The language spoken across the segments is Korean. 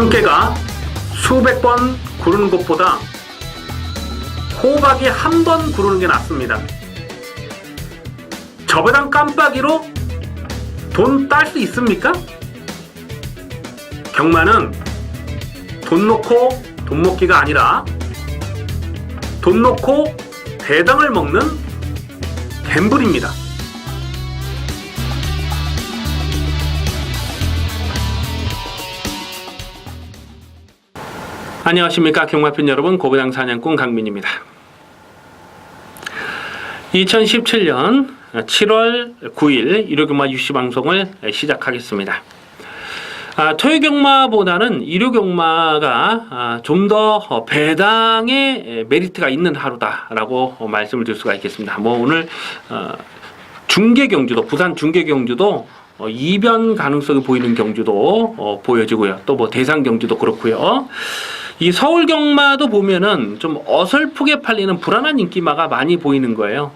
참깨가 수백 번 구르는 것보다 호박이 한 번 구르는 게 낫습니다. 저배당 깜빡이로 돈 딸 수 있습니까? 경마는 돈 놓고 돈 먹기가 아니라 돈 놓고 배당을 먹는 갬블입니다. 안녕하십니까 경마팬 여러분, 고배당 사냥꾼 강민입니다. 2017년 7월 9일 일요경마 유시방송을 시작하겠습니다. 토요경마보다는 일요경마가 좀 더 배당의 메리트가 있는 하루다라고 말씀을 드릴 수가 있겠습니다. 오늘 중계경주도, 부산 중계경주도 이변 가능성이 보이는 경주도 보여지고요. 또 대상 경주도 그렇고요. 이 서울 경마도 보면은 좀 어설프게 팔리는 불안한 인기마가 많이 보이는 거예요.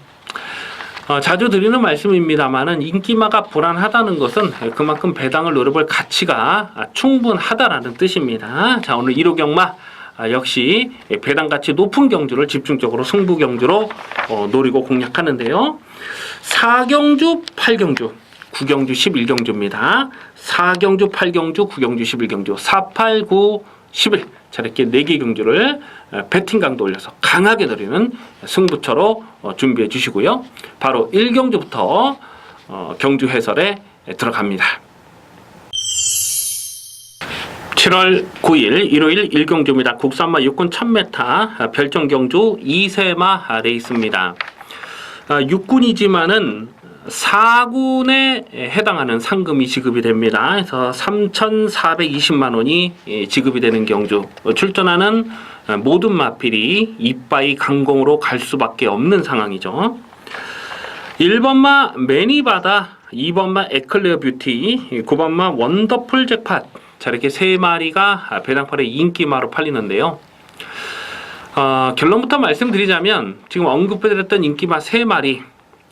자주 드리는 말씀입니다만은 인기마가 불안하다는 것은 그만큼 배당을 노려볼 가치가 충분하다라는 뜻입니다. 자, 오늘 1호 경마 역시 배당 가치 높은 경주를 집중적으로 승부 경주로 노리고 공략하는데요. 4경주, 8경주, 9경주, 11경주입니다. 4경주, 8경주, 9경주, 11경주, 4, 8, 9, 11. 자, 이렇게 4개 경주를 배팅 강도 올려서 강하게 노리는 승부처로 준비해 주시고요. 바로 1경주부터 경주 해설에 들어갑니다. 7월 9일 일요일 1경주입니다. 국산마 육군 1000m 별정경주 2세마 레이스입니다. 육군이지만은 4군에 해당하는 상금이 지급이 됩니다. 그래서 3,420만 원이 지급이 되는 경주. 출전하는 모든 마필이 이빠이 강공으로 갈 수밖에 없는 상황이죠. 1번마 매니바다, 2번마 에클레어 뷰티, 9번마 원더풀 잭팟. 자, 이렇게 3마리가 배당팔의 인기마로 팔리는데요. 결론부터 말씀드리자면 지금 언급해드렸던 인기마 3마리,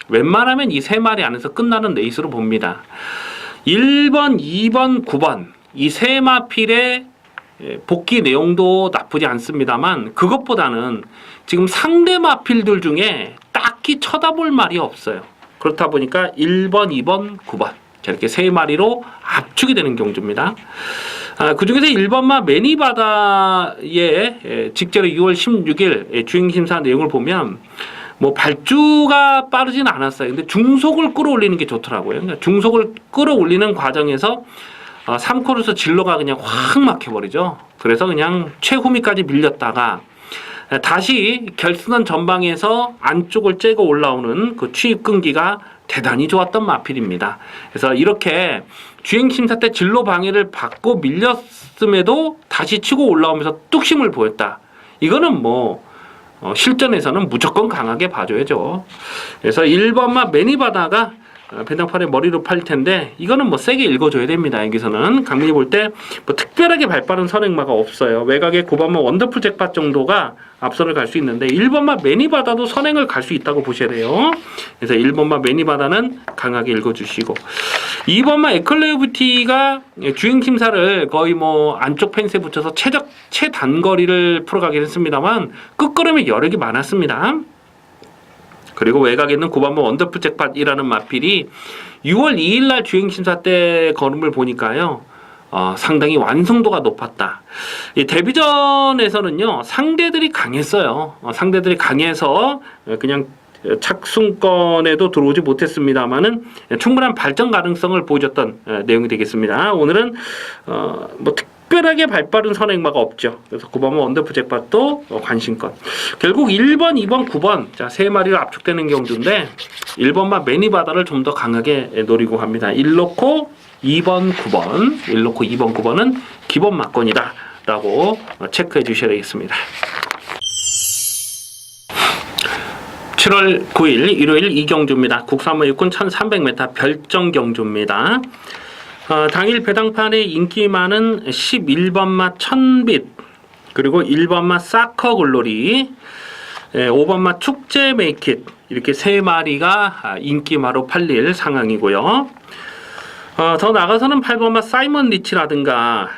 웬만하면 이 3마리 안에서 끝나는 레이스로 봅니다. 1번, 2번, 9번 이 3마필의 복귀 내용도 나쁘지 않습니다만 그것보다는 지금 상대 마필들 중에 딱히 쳐다볼 말이 없어요. 그렇다 보니까 1번, 2번, 9번 자, 이렇게 3마리로 압축이 되는 경주입니다. 그 중에서 1번마 매니바다의 직전에 6월 16일 주행심사 내용을 보면 발주가 빠르진 않았어요. 근데 중속을 끌어올리는 게 좋더라고요. 그러니까 중속을 끌어올리는 과정에서 3코르스 진로가 그냥 확 막혀버리죠. 그래서 그냥 최후미까지 밀렸다가 다시 결승선 전방에서 안쪽을 째고 올라오는 그 추입 끈기가 대단히 좋았던 마필입니다. 그래서 이렇게 주행심사 때 진로 방해를 받고 밀렸음에도 다시 치고 올라오면서 뚝심을 보였다. 이거는 실전에서는 무조건 강하게 봐줘야죠. 그래서 1번마 매니바다가 배당팔의 머리로 팔 텐데 이거는 세게 읽어줘야 됩니다. 여기서는 강민이 볼 때 특별하게 발빠른 선행마가 없어요. 외곽에 9번마 원더풀 잭팟 정도가 앞선을 갈 수 있는데 1번마 매니바다도 선행을 갈 수 있다고 보셔야 돼요. 그래서 1번마 매니바다는 강하게 읽어주시고 2번마 에클레어 뷰티가 주행심사를 거의 안쪽 펜스에 붙여서 최단거리를 풀어가긴 했습니다만 끝걸음에 여력이 많았습니다. 그리고 외곽에 있는 9번마 원더풀 잭팟이라는 마필이 6월 2일날 주행심사 때 걸음을 보니까요. 상당히 완성도가 높았다. 이 데뷔전에서는요. 상대들이 강했어요. 상대들이 강해서 그냥 착순권에도 들어오지 못했습니다만은 충분한 발전 가능성을 보여줬던 내용이 되겠습니다. 오늘은 특별하게 발빠른 선행마가 없죠. 그래서 9번마 원더풀 잭팟도 관심권. 결국 1번, 2번, 9번 자 3마리로 압축되는 경주인데 1번마 매니바다를 좀 더 강하게 노리고 합니다. 1놓고 2번, 9번 1놓고 2번, 9번은 기본 막권이다 라고 체크해 주셔야 되겠습니다. 7월 9일 일요일 2경주입니다. 국산마 육군 1300m 별정경주입니다. 당일 배당판의 인기 많은 11번마 천빛, 그리고 1번마 사커 글로리, 5번마 축제 메이킷 이렇게 3마리가 인기마로 팔릴 상황이고요. 더 나가서는 8번마 사이먼 리치라든가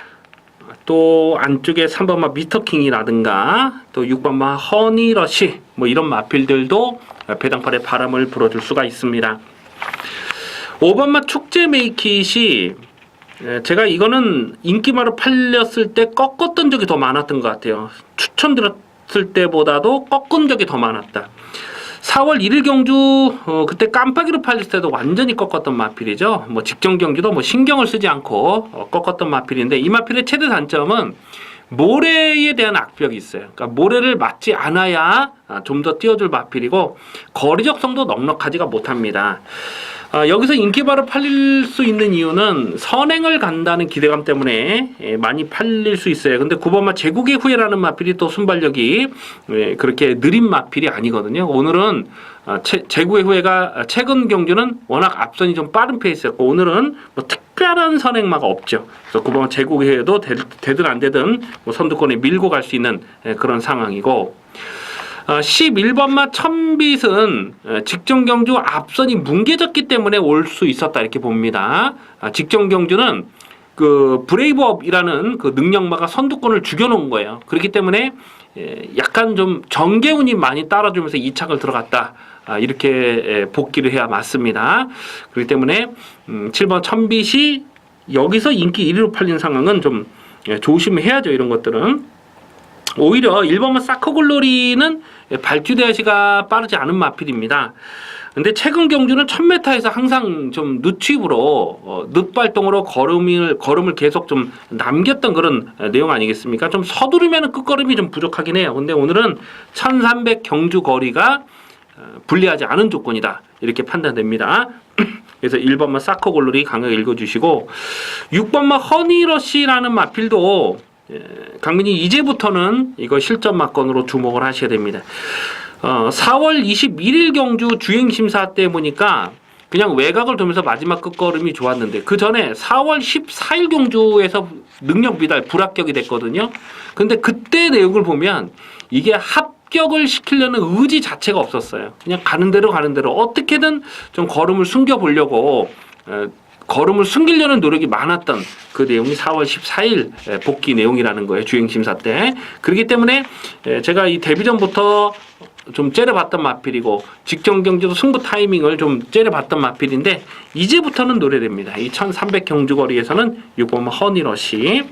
또 안쪽에 3번마 미스터킹이라든가 또 6번마 허니러시 뭐 이런 마필들도 배당팔에 바람을 불어줄 수가 있습니다. 5번마 축제 메이킷이 제가 이거는 인기마로 팔렸을 때 꺾었던 적이 더 많았던 것 같아요. 추천드렸을 때보다도 꺾은 적이 더 많았다. 4월 1일 경주 그때 깜빡이로 팔렸을 때도 완전히 꺾었던 마필이죠. 뭐 직전 경주도 뭐 신경을 쓰지 않고 꺾었던 마필인데 이 마필의 최대 단점은 모래에 대한 악벽이 있어요. 그러니까 모래를 맞지 않아야 좀 더 띄워줄 마필이고 거리적성도 넉넉하지가 못합니다. 여기서 인기바로 팔릴 수 있는 이유는 선행을 간다는 기대감 때문에 많이 팔릴 수 있어요. 근데 9번마 제국의 후예라는 마필이 또 순발력이 그렇게 느린 마필이 아니거든요. 오늘은 제국의 후예가 최근 경주는 워낙 앞선이 좀 빠른 페이스였고 오늘은 뭐 특별한 선행마가 없죠. 그래서 9번마 제국의 후예도 되든 안 되든 뭐 선두권에 밀고 갈 수 있는 그런 상황이고 11번마 천빛은 직전 경주 앞선이 뭉개졌기 때문에 올 수 있었다 이렇게 봅니다. 직전 경주는 그 브레이브업이라는 그 능력마가 선두권을 죽여놓은 거예요. 그렇기 때문에 약간 좀 정계운이 많이 따라주면서 2착을 들어갔다. 이렇게 복귀를 해야 맞습니다. 그렇기 때문에 7번 천빛이 여기서 인기 1위로 팔린 상황은 좀 조심해야죠. 이런 것들은. 오히려 1번마 사커글로리는 발주대시가 빠르지 않은 마필입니다. 근데 최근 경주는 1000m에서 항상 좀 늦추입으로 늦발동으로 걸음을 계속 좀 남겼던 그런 내용 아니겠습니까? 좀 서두르면 끝걸음이 좀 부족하긴 해요. 근데 오늘은 1300 경주 거리가 불리하지 않은 조건이다. 이렇게 판단됩니다. 그래서 1번마 사커글로리 강하게 읽어주시고 6번마 허니러시라는 마필도 강민이 이제부터는 이거 실전 막건으로 주목을 하셔야 됩니다. 4월 21일 경주 주행심사 때 보니까 그냥 외곽을 돌면서 마지막 끝걸음이 좋았는데 그 전에 4월 14일 경주에서 능력 미달 불합격이 됐거든요. 근데 그때 내용을 보면 이게 합격을 시키려는 의지 자체가 없었어요. 그냥 가는 대로 어떻게든 좀 걸음을 숨겨보려고 걸음을 숨기려는 노력이 많았던 그 내용이 4월 14일 복귀 내용이라는 거예요. 주행심사 때. 그렇기 때문에 제가 이 데뷔전부터 좀 째려봤던 마필이고 직전 경주도 승부 타이밍을 좀 째려봤던 마필인데 이제부터는 노래됩니다. 이 1300 경주거리에서는 6번 허니러시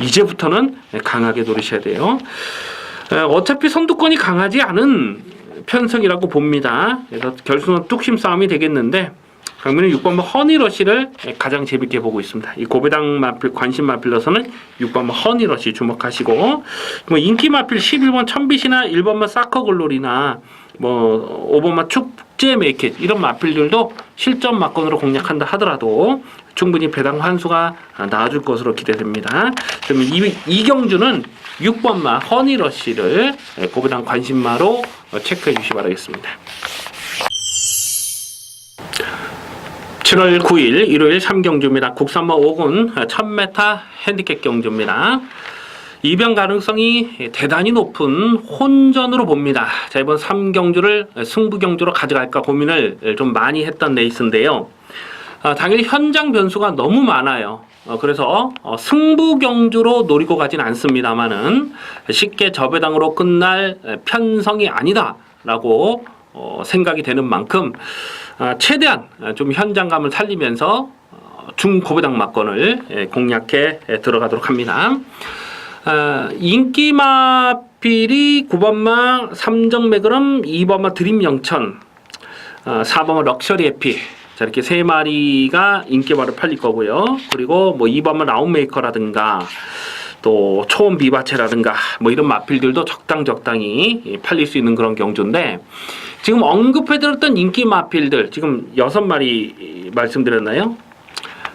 이제부터는 강하게 노리셔야 돼요. 어차피 선두권이 강하지 않은 편성이라고 봅니다. 그래서 결승은 뚝심 싸움이 되겠는데 강민은 6번 허니러시를 가장 재밌게 보고 있습니다. 이 고배당 마필 관심 마필로서는 6번 허니러시 주목하시고 뭐 인기 마필 11번 천빛이나 1번만 사커글로리나 뭐 5번만 축제 메이킷 이런 마필들도 실전 막건으로 공략한다 하더라도 충분히 배당 환수가 나와줄 것으로 기대됩니다. 그러면 이 경주는 6번마 허니러시를 고배당 관심마로 체크해 주시기 바라겠습니다. 7월 9일 일요일 3경주입니다. 국산마 5군 1000m 핸디캡 경주입니다. 이변 가능성이 대단히 높은 혼전으로 봅니다. 자, 이번 3경주를 승부 경주로 가져갈까 고민을 좀 많이 했던 레이스인데요. 당연히 현장 변수가 너무 많아요. 그래서 승부 경주로 노리고 가진 않습니다만은 쉽게 저배당으로 끝날 편성이 아니다라고 생각이 되는 만큼 최대한 좀 현장감을 살리면서 중고배당 막건을 공략해 들어가도록 합니다. 인기마필이 9번마 삼정매그럼, 2번마 드림 영천, 4번마 럭셔리 해피 자, 이렇게 세 마리가 인기마로 팔릴 거고요. 그리고 뭐 2번마 라운메이커라든가 또 초원 비바체라든가 뭐 이런 마필들도 적당히 팔릴 수 있는 그런 경주인데 지금 언급해드렸던 인기 마필들 지금 6마리 말씀드렸나요?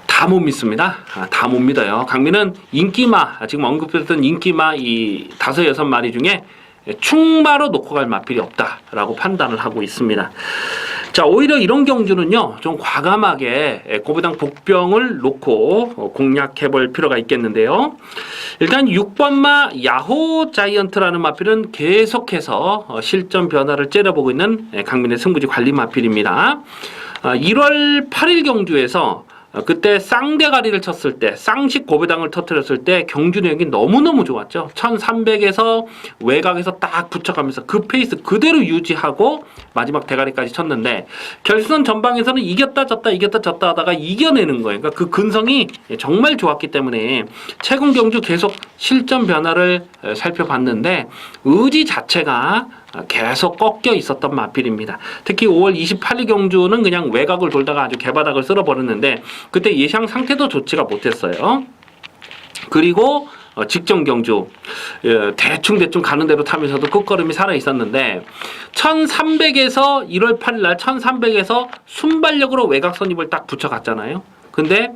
다 못 믿습니다. 다 못 믿어요. 강민은 인기마 지금 언급해드렸던 인기마 이 5, 6마리 중에 충마로 놓고 갈 마필이 없다라고 판단을 하고 있습니다. 자, 오히려 이런 경주는요 좀 과감하게 고배당 복병을 놓고 공략해 볼 필요가 있겠는데요. 일단 6번마 야호 자이언트라는 마필은 계속해서 실전 변화를 째려보고 있는 강민의 승부지 관리 마필입니다. 1월 8일 경주에서 그때 쌍대가리를 쳤을 때 쌍식 고배당을 터뜨렸을 때 경주력이 너무너무 좋았죠. 1300에서 외곽에서 딱 붙여가면서 그 페이스 그대로 유지하고 마지막 대가리까지 쳤는데 결승선 전방에서는 이겼다 졌다 하다가 이겨내는 거예요. 그러니까 그 근성이 정말 좋았기 때문에 최근 경주 계속 실전 변화를 살펴봤는데 의지 자체가 계속 꺾여 있었던 마필입니다. 특히 5월 28일 경주는 그냥 외곽을 돌다가 아주 개바닥을 쓸어버렸는데 그때 예상 상태도 좋지가 못했어요. 그리고 직전 경주 대충 가는 대로 타면서도 끝걸음이 살아 있었는데 1300에서 1월 8일 날 1300에서 순발력으로 외곽 선입을 딱 붙여갔잖아요. 근데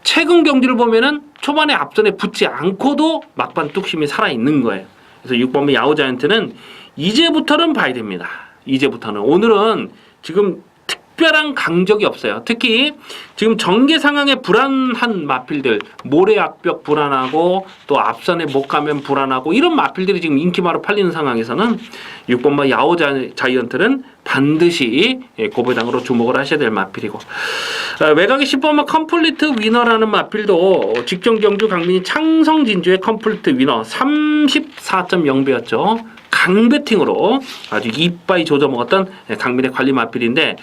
최근 경주를 보면은 초반에 앞선에 붙지 않고도 막판 뚝심이 살아 있는 거예요. 그래서 6번의 야오자이언트는 이제부터는 봐야 됩니다. 이제부터는. 오늘은 지금 특별한 강적이 없어요. 특히 지금 전개 상황에 불안한 마필들, 모래 악벽 불안하고 또 앞선에 못 가면 불안하고 이런 마필들이 지금 인기마로 팔리는 상황에서는 6번마 야오자이언트는 반드시 고배당으로 주목을 하셔야 될 마필이고 외곽의 10번마 컴플리트 위너라는 마필도 직전 경주 강민이 창성 진주의 컴플리트 위너 34.0배였죠. 강배팅으로 아주 이빠이 조져먹었던 강민의 관리 마필인데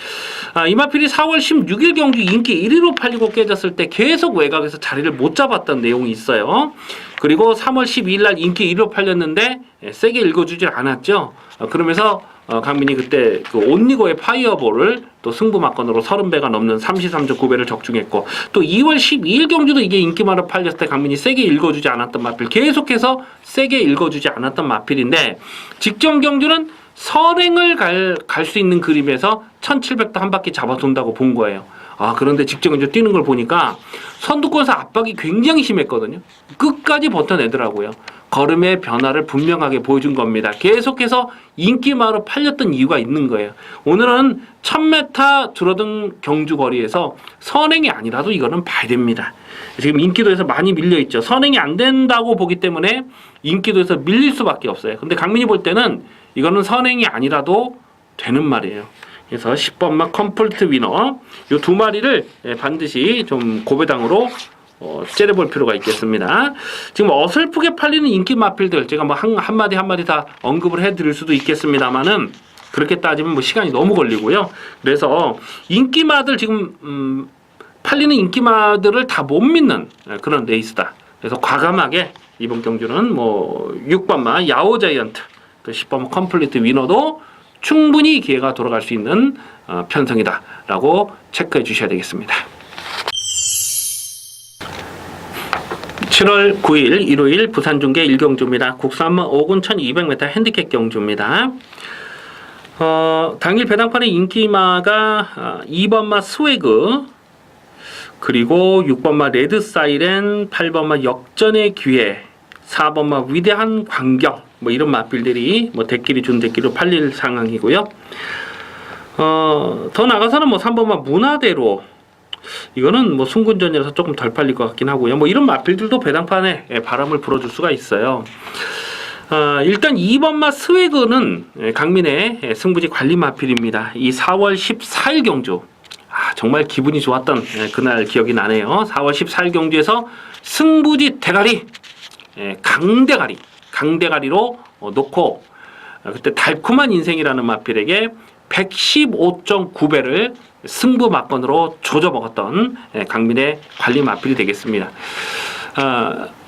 이 마필이 4월 16일 경주 인기 1위로 팔리고 깨졌을 때 계속 외곽에서 자리를 못 잡았던 내용이 있어요. 그리고 3월 12일 날 인기 1위로 팔렸는데 세게 읽어주지 않았죠. 그러면서 강민이 그때 그 온리고의 파이어볼을 또 승부 막건으로 30배가 넘는 33.9배를 적중했고 또 2월 12일 경주도 이게 인기마로 팔렸을 때 강민이 세게 읽어주지 않았던 마필 계속해서 세게 읽어주지 않았던 마필인데 직전 경주는 선행을 갈 수 있는 그림에서 1700도 한 바퀴 잡아 돈다고 본 거예요. 그런데 직전 경주 뛰는 걸 보니까 선두권에서 압박이 굉장히 심했거든요. 끝까지 버텨내더라고요. 걸음의 변화를 분명하게 보여준 겁니다. 계속해서 인기마로 팔렸던 이유가 있는 거예요. 오늘은 1000m 줄어든 경주 거리에서 선행이 아니라도 이거는 봐야 됩니다. 지금 인기도에서 많이 밀려있죠. 선행이 안 된다고 보기 때문에 인기도에서 밀릴 수밖에 없어요. 근데 강민이 볼 때는 이거는 선행이 아니라도 되는 말이에요. 그래서 10번마 컴플리트 위너 이 두 마리를 반드시 좀 고배당으로 째려볼 필요가 있겠습니다. 지금 어설프게 팔리는 인기 마필들 제가 뭐 한마디 다 언급을 해드릴 수도 있겠습니다만은 그렇게 따지면 뭐 시간이 너무 걸리고요. 그래서 인기마들 지금 팔리는 인기마들을 다 못 믿는 그런 레이스다. 그래서 과감하게 이번 경주는 뭐 6번마 야오자이언트 또 10번마 컴플리트 위너도 충분히 기회가 돌아갈 수 있는 편성이다라고 체크해 주셔야 되겠습니다. 7월 9일 일요일 부산중계 1경주입니다. 국산마 5군 1200m 핸디캡 경주입니다. 당일 배당판의 인기마가 2번마 스웨그 그리고 6번마 레드 사이렌 8번마 역전의 기회 4번마 위대한 광경 뭐 이런 마필들이 뭐 대끼리 준 대끼리로 팔릴 상황이고요. 더 나가서는 뭐 3번마 문화대로 이거는 뭐 순군전이라서 조금 덜 팔릴 것 같긴 하고요. 뭐 이런 마필들도 배당판에 바람을 불어줄 수가 있어요. 일단 2번마 스웨그는 강민의 승부지 관리 마필입니다. 이 4월 14일 경주 정말 기분이 좋았던 그날 기억이 나네요. 4월 14일 경주에서 승부지 대가리 강대가리로 놓고 그때 달콤한 인생이라는 마필에게 115.9배를 승부 막건으로 조져먹었던 강민의 관리 마필이 되겠습니다.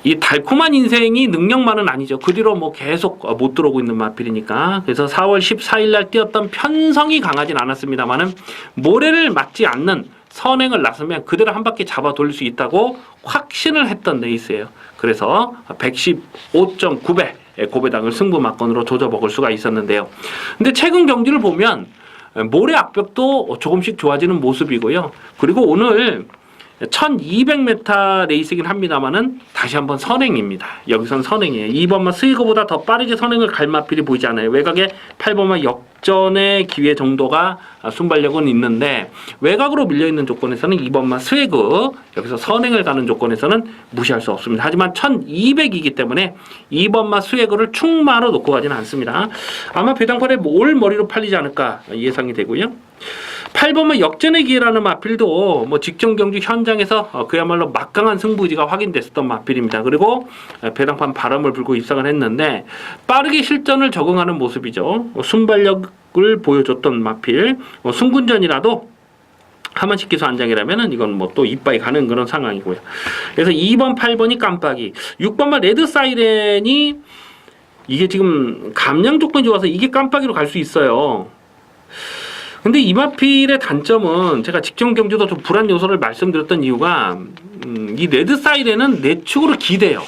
이 달콤한 인생이 능력만은 아니죠. 그 뒤로 뭐 계속 못 들어오고 있는 마필이니까. 그래서 4월 14일 날 뛰었던 편성이 강하진 않았습니다만은 모래를 맞지 않는 선행을 나서면 그대로 한 바퀴 잡아 돌릴 수 있다고 확신을 했던 레이스예요. 그래서 115.9배 고배당을 승부 막건으로 조져먹을 수가 있었는데요. 근데 최근 경기를 보면 모래 악벽도 조금씩 좋아지는 모습이고요. 그리고 오늘 1200m 레이스이긴 합니다만은 다시 한번 선행입니다. 여기선 선행이에요. 2번마 스위거보다 더 빠르게 선행을 갈 마필이 보이지 않아요. 외곽에 8번마 역전의 기회 정도가 순발력은 있는데 외곽으로 밀려있는 조건에서는 2번마 스웨그 여기서 선행을 가는 조건에서는 무시할 수 없습니다. 하지만 1200이기 때문에 2번마 스웨그를 충마로 놓고 가지는 않습니다. 아마 배당판에 올 머리로 팔리지 않을까 예상이 되고요. 8번은 역전의 기회라는 마필도 뭐 직전 경주 현장에서 그야말로 막강한 승부지가 확인됐었던 마필입니다. 그리고 배당판 바람을 불고 입상을 했는데 빠르게 실전을 적응하는 모습이죠. 순발력을 보여줬던 마필. 순군전이라도 하만식 기수 안장이라면은 이건 뭐 또 이빠이 가는 그런 상황이고요. 그래서 2번, 8번이 깜빡이, 6번만 레드 사이렌이 이게 지금 감량 조건이 좋아서 이게 깜빡이로 갈 수 있어요. 근데 이 마필의 단점은 제가 직전 경주도 좀 불안 요소를 말씀드렸던 이유가 이 레드 사이렌은 내축으로 기대요.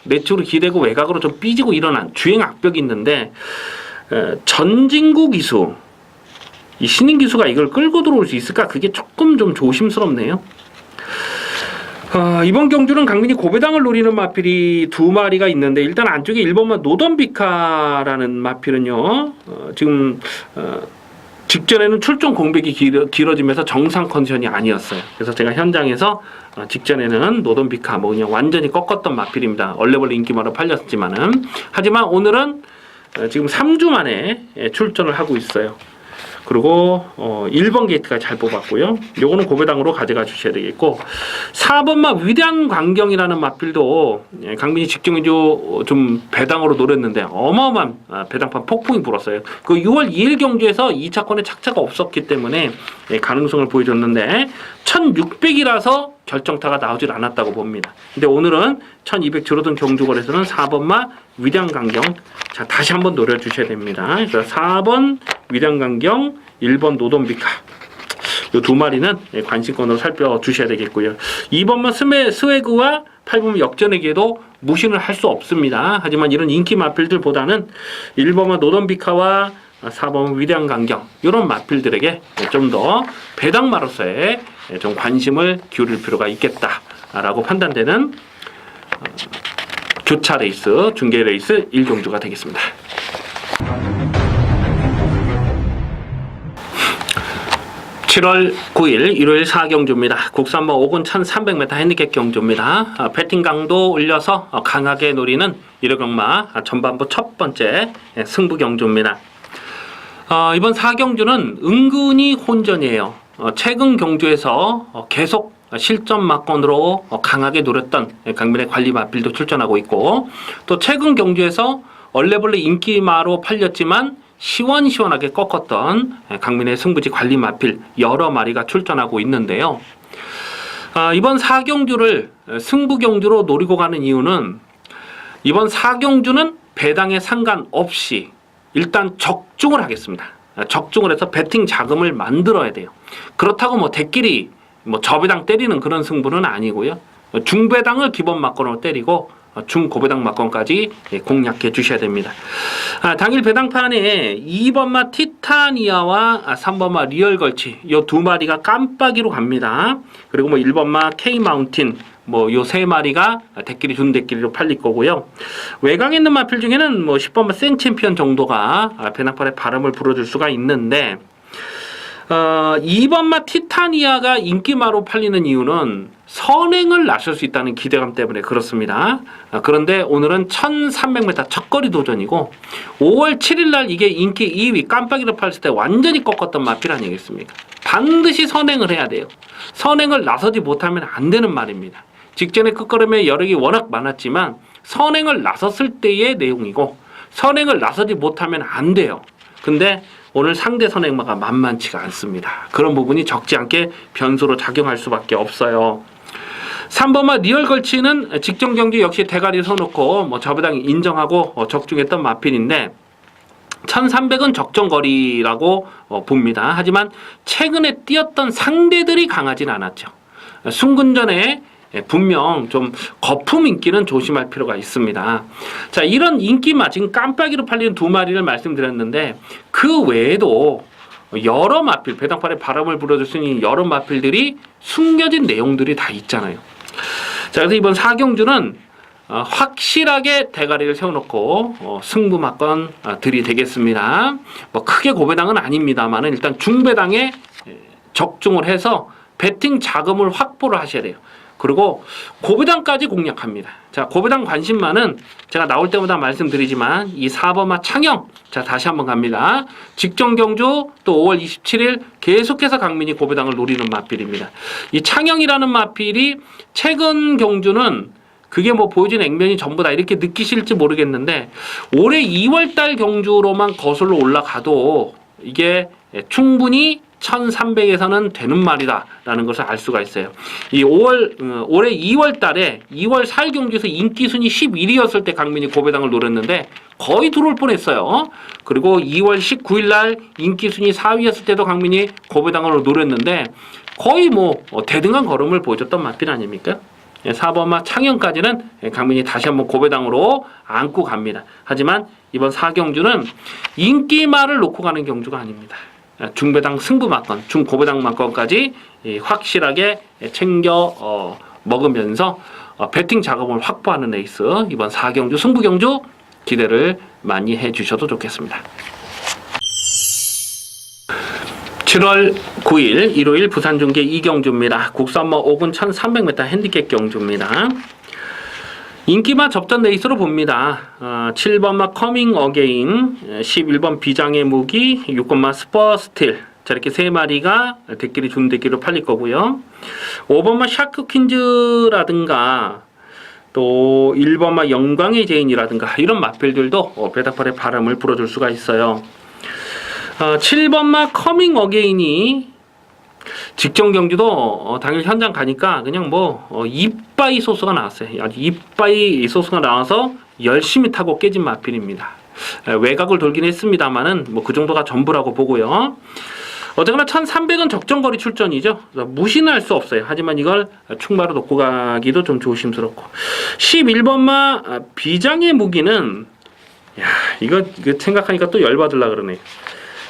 내축으로 기대고 외곽으로 좀 삐지고 일어난 주행 악벽이 있는데 전진구 기수, 이 신인 기수가 이걸 끌고 들어올 수 있을까? 그게 조금 좀 조심스럽네요. 이번 경주는 강민이 고배당을 노리는 마필이 두 마리가 있는데 일단 안쪽에 1번만 노던비카라는 마필은요. 지금 직전에는 출전 공백이 길어지면서 정상 컨디션이 아니었어요. 그래서 제가 현장에서 직전에는 노던비카 뭐 그냥 완전히 꺾었던 마필입니다. 얼레벌레 인기마로 팔렸지만은 하지만 오늘은 지금 3주 만에 출전을 하고 있어요. 그리고 1번 게이트가 잘 뽑았고요. 요거는 고배당으로 가져가 주셔야 되겠고 4번마 위대한 광경이라는 마필도 강민이 직경주 좀 배당으로 노렸는데 어마어마한 배당판 폭풍이 불었어요. 그 6월 2일 경주에서 2차권에 착차가 없었기 때문에 가능성을 보여줬는데 1600이라서 결정타가 나오질 않았다고 봅니다. 근데 오늘은 1200 줄어든 경주거에서는 4번마 위대한 광경, 자 다시 한번 노려주셔야 됩니다. 그래서 4번 위대한 광경, 1번 노돈비카, 이 두 마리는 관심권으로 살펴주셔야 되겠고요. 2번만 스웨그와 8번만 역전에게도 무시를 할 수 없습니다. 하지만 이런 인기 마필들보다는 1번만 노돈비카와 4번 위대한 광경, 이런 마필들에게 좀 더 배당마로서의 좀 관심을 기울일 필요가 있겠다라고 판단되는 교차 레이스, 중계 레이스 1경주가 되겠습니다. (7월 9일) 일요일 4경주입니다. 국산모 5군 1300m 핸디캡 경주입니다. 배팅 강도 올려서 강하게 노리는 1호경마 전반부 첫 번째 승부 경주입니다. 이번 4경주는 은근히 혼전이에요. 최근 경주에서 계속 실전 막건으로 강하게 노렸던 강민의 관리 마필도 출전하고 있고, 또 최근 경주에서 얼레벌레 인기마로 팔렸지만 시원시원하게 꺾었던 강민의 승부지 관리 마필 여러 마리가 출전하고 있는데요. 이번 4경주를 승부 경주로 노리고 가는 이유는 이번 4경주는 배당에 상관없이 일단 적중을 하겠습니다. 적중을 해서 배팅 자금을 만들어야 돼요. 그렇다고 뭐 대끼리 뭐 저배당 때리는 그런 승부는 아니고요. 중배당을 기본 막건으로 때리고 중고배당 막건까지 공략해 주셔야 됩니다. 당일 배당판에 2번마 티타니아와 3번마 리얼걸치 이 두 마리가 깜빡이로 갑니다. 그리고 뭐 1번마 K마운틴 뭐 요 세 마리가 대끼리 준 대끼리로 팔릴 거고요. 외곽에 있는 마필 중에는 뭐 10번마 생챔피언 정도가 배당판에 바람을 불어줄 수가 있는데 2번마 티타니아가 인기마로 팔리는 이유는 선행을 나설 수 있다는 기대감 때문에 그렇습니다. 그런데 오늘은 1300m 첫거리 도전이고 5월 7일날 이게 인기 2위 깜빡이로 팔았을 때 완전히 꺾었던 마필 아니겠습니까? 반드시 선행을 해야 돼요. 선행을 나서지 못하면 안 되는 말입니다. 직전에 끝걸음의 여력이 워낙 많았지만 선행을 나섰을 때의 내용이고 선행을 나서지 못하면 안 돼요. 근데 오늘 상대 선행마가 만만치가 않습니다. 그런 부분이 적지 않게 변수로 작용할 수밖에 없어요. 3번마 리얼걸치는 직전 경기 역시 대가리 서놓고 뭐 저배당 인정하고 적중했던 마필인데 1300은 적정거리라고 봅니다. 하지만 최근에 뛰었던 상대들이 강하진 않았죠. 순근전에 분명 좀 거품 인기는 조심할 필요가 있습니다. 자, 이런 인기마 지금 깜빡이로 팔리는 두 마리를 말씀드렸는데 그 외에도 여러 마필, 배당판에 바람을 불어줄 수 있는 여러 마필들이 숨겨진 내용들이 다 있잖아요. 자, 그래서 이번 4경주는 확실하게 대가리를 세워놓고 승부 막건 들이대겠습니다. 뭐 크게 고배당은 아닙니다만 일단 중배당에 적중을 해서 배팅 자금을 확보를 하셔야 돼요. 그리고 고배당까지 공략합니다. 자, 고배당 관심만은 제가 나올 때마다 말씀드리지만 이 4번마 창영, 자 다시 한번 갑니다. 직전 경주 또 5월 27일 계속해서 강민이 고배당을 노리는 마필입니다. 이 창영이라는 마필이 최근 경주는 그게 뭐 보여진 액면이 전부다 이렇게 느끼실지 모르겠는데 올해 2월달 경주로만 거슬러 올라가도 이게 충분히 1300에서는 되는 말이다 라는 것을 알 수가 있어요. 이 올해 2월 달에 2월 4일 경주에서 인기순위 11위였을 때 강민이 고배당을 노렸는데 거의 들어올 뻔했어요. 그리고 2월 19일 날 인기순위 4위였을 때도 강민이 고배당을 노렸는데 거의 뭐 대등한 걸음을 보여줬던 마필 아닙니까? 4번마 창영까지는 강민이 다시 한번 고배당으로 안고 갑니다. 하지만 이번 4경주는 인기말을 놓고 가는 경주가 아닙니다. 중배당 승부마건, 중고배당 마건까지 확실하게 챙겨 먹으면서 배팅 자금을 확보하는 레이스 이번 4경주 승부경주 기대를 많이 해주셔도 좋겠습니다. 7월 9일 일요일 부산중계 2경주입니다. 국산마 5군 1300m 핸디캡 경주입니다. 인기마 접전 레이스로 봅니다. 7번마 커밍 어게인, 11번 비장의 무기, 6번마 스퍼스틸. 자, 이렇게 세 마리가 대끼리 준대끼리로 팔릴 거고요. 5번마 샤크퀸즈라든가 또 1번마 영광의 제인이라든가 이런 마필들도 배당팔에 바람을 불어줄 수가 있어요. 7번마 커밍 어게인이 직전 경주도 당일 현장 가니까 그냥 이빠이 소스가 나왔어요. 아주 이빠이 소스가 나와서 열심히 타고 깨진 마필입니다. 외곽을 돌긴 했습니다만은 그 정도가 전부라고 보고요. 어쨌거나 1300은 적정거리 출전이죠. 무시는 할 수 없어요. 하지만 이걸 충마로 놓고 가기도 좀 조심스럽고 11번마 비장의 무기는 이거 생각하니까 또 열받으려 그러네요.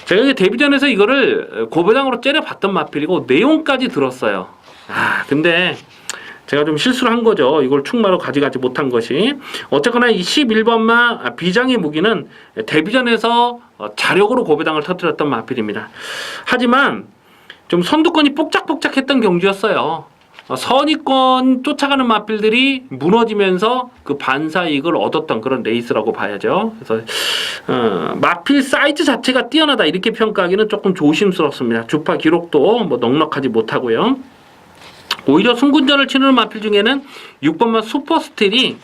제가 데뷔전에서 이거를 고배당으로 째려봤던 마필이고 내용까지 들었어요. 근데 제가 좀 실수를 한 거죠. 이걸 충마로 가져가지 못한 것이. 어쨌거나 이 11번마 비장의 무기는 데뷔전에서 자력으로 고배당을 터뜨렸던 마필입니다. 하지만 좀 선두권이 뽁짝뽁짝했던 경주였어요. 선의권 쫓아가는 마필들이 무너지면서 그 반사이익을 얻었던 그런 레이스라고 봐야죠. 그래서 마필 사이즈 자체가 뛰어나다 이렇게 평가하기는 조금 조심스럽습니다. 주파 기록도 넉넉하지 못하고요. 오히려 승군전을 치르는 마필 중에는 6번마 슈퍼스틸이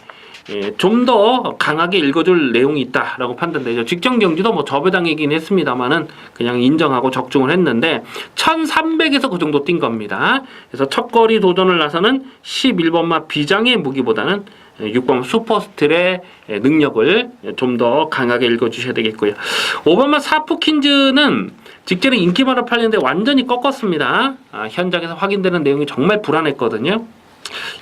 좀 더 강하게 읽어줄 내용이 있다라고 판단되죠. 직전 경주도 저배당이긴 했습니다만은 그냥 인정하고 적중을 했는데 1300에서 그 정도 뛴 겁니다. 그래서 첫 거리 도전을 나서는 11번마 비장의 무기보다는 6번 슈퍼스틸의 능력을 좀 더 강하게 읽어주셔야 되겠고요. 5번마 사프킨즈는 직전에 인기마로 팔렸는데 완전히 꺾었습니다. 현장에서 확인되는 내용이 정말 불안했거든요.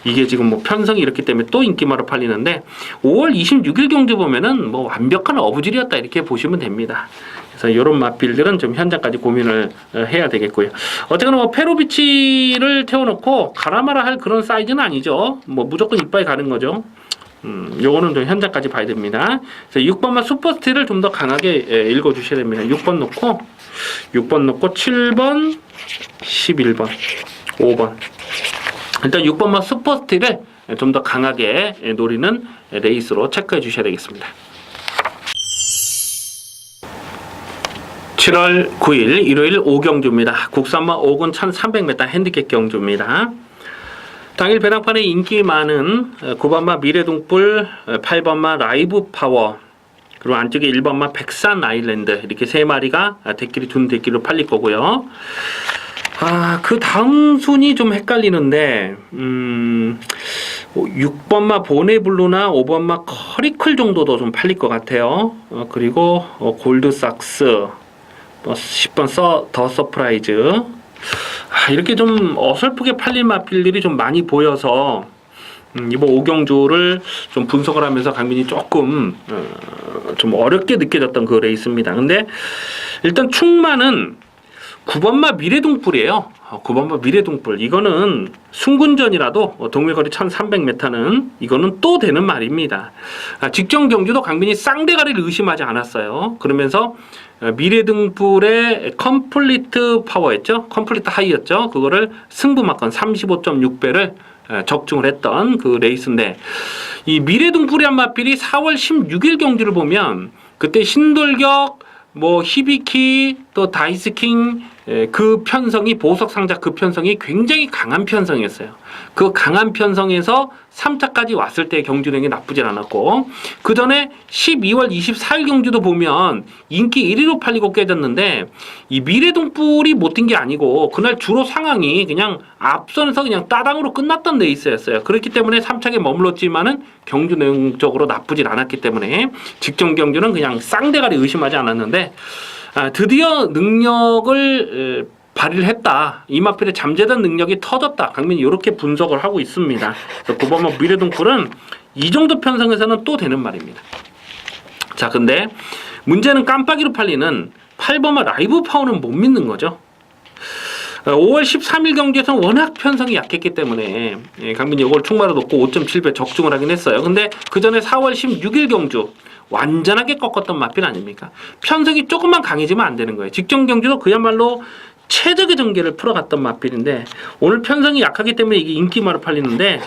이게 지금 편성이 이렇기 때문에 또 인기마로 팔리는데 5월 26일 경주 보면은 완벽한 어부질이었다 이렇게 보시면 됩니다. 그래서 이런 마필들은 좀 현장까지 고민을 해야 되겠고요. 어쨌거나 페로비치를 태워놓고 가라마라 할 그런 사이즈는 아니죠. 무조건 이빨 가는 거죠. 요거는 좀 현장까지 봐야 됩니다. 그래서 6번만 슈퍼스틸을 좀 더 강하게 읽어주셔야 됩니다. 6번 놓고 7번, 11번, 5번. 일단 6번만 슈퍼스틸을 좀 더 강하게 노리는 레이스로 체크해 주셔야 되겠습니다. 7월 9일 일요일 5경주입니다. 국산마 5군 1300m 핸디캡 경주입니다. 당일 배당판에 인기 많은 9번마 미래둥불, 8번마 라이브 파워, 그리고 안쪽에 1번마 백산 아일랜드 이렇게 세 마리가 대끼리 둔 대끼리로 팔릴 거고요. 그 다음 순위 좀 헷갈리는데 6번마 보네블루나 5번마 커리클 정도도 좀 팔릴 것 같아요. 그리고 골드삭스, 10번 더 서프라이즈 이렇게 좀 어설프게 팔릴 마필들이 좀 많이 보여서 이번 5경주를 좀 분석을 하면서 강민이 조금 좀 어렵게 느껴졌던 그 레이스입니다. 근데 일단 충마는 9번마 미래둥불이에요. 9번마 미래둥불 이거는 순군전이라도 동일거리 1300m는 이거는 또 되는 말입니다. 직전 경주도 강민이 쌍대가리를 의심하지 않았어요. 그러면서 미래등불의 컴플리트 파워였죠. 컴플리트 하이였죠. 그거를 승부마건 35.6배를 적중을 했던 그 레이스인데 이 미래등불이란 마필이 4월 16일 경주를 보면 그때 신돌격 뭐 히비키 또 다이스킹 그 편성이 보석 상자 그 편성이 굉장히 강한 편성이었어요. 그 강한 편성에서 3차까지 왔을 때 경주력이 나쁘진 않았고 그 전에 12월 24일 경주도 보면 인기 1위로 팔리고 깨졌는데 이 미래동뿔이 못 뛴 게 아니고 그날 주로 상황이 그냥 앞선에서 그냥 따당으로 끝났던 레이스였어요. 그렇기 때문에 3차에 머물렀지만은 경주 내용적으로 나쁘진 않았기 때문에 직전 경주는 그냥 쌍대가리 의심하지 않았는데 드디어 능력을 발휘를 했다. 이 마필의 잠재된 능력이 터졌다. 강민이 이렇게 분석을 하고 있습니다. 9번마 미래동굴은 이 정도 편성에서는 또 되는 말입니다. 자, 근데 문제는 깜빡이로 팔리는 8번마 라이브 파워는 못 믿는 거죠. 5월 13일 경기에서는 워낙 편성이 약했기 때문에 강민이 이걸 충마로 놓고 5.7배 적중을 하긴 했어요. 근데 그 전에 4월 16일 경주 완전하게 꺾었던 마필 아닙니까? 편성이 조금만 강해지면 안 되는 거예요. 직전 경주도 그야말로 최적의 전개를 풀어갔던 마필인데 오늘 편성이 약하기 때문에 이게 인기마로 팔리는데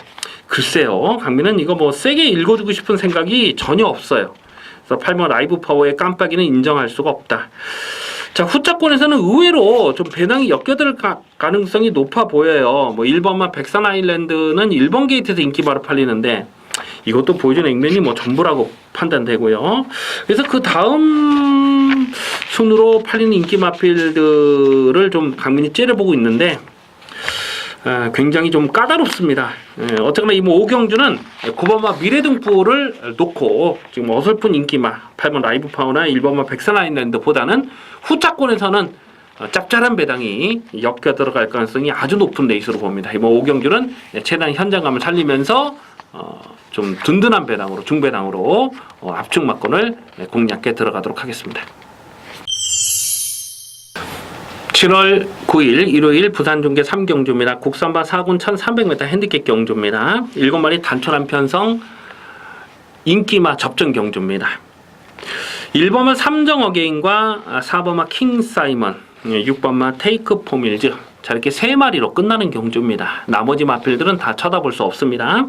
글쎄요. 강민은 이거 뭐 세게 읽어주고 싶은 생각이 전혀 없어요. 그래서 8번 라이브 파워의 깜빡이는 인정할 수가 없다. 자, 후차권에서는 의외로 좀 배당이 엮여들 가능성이 높아 보여요. 뭐 1번만 백산 아일랜드는 1번 게이트에서 인기마로 팔리는데 이것도 보여준 액면이 뭐 전부라고 판단되고요. 그래서 그 다음 순으로 팔리는 인기 마필들을 좀 강민이 째려보고 있는데 굉장히 좀 까다롭습니다. 어쨌거나 이 뭐 5경주는 9번마 미래등불을 놓고 지금 어설픈 인기마 8번 라이브 파워나 1번마 백산 아일랜드보다는 후차권에서는 짭짤한 배당이 엮여 들어갈 가능성이 아주 높은 레이스로 봅니다. 이 뭐 5경주는 최대한 현장감을 살리면서 좀 든든한 배당으로 중배당으로 압축 막권을 공략해 들어가도록 하겠습니다. 7월 9일 일요일 부산중계 3경주입니다. 국산바 4군 1300m 핸디캡 경주입니다. 7마리 단촐한 편성 인기마 접전 경주입니다. 1번마 삼정 어게인과 4번마 킹 사이먼 6번마 테이크 포밀즈 자 이렇게 3마리로 끝나는 경주입니다. 나머지 마필들은 다 쳐다볼 수 없습니다.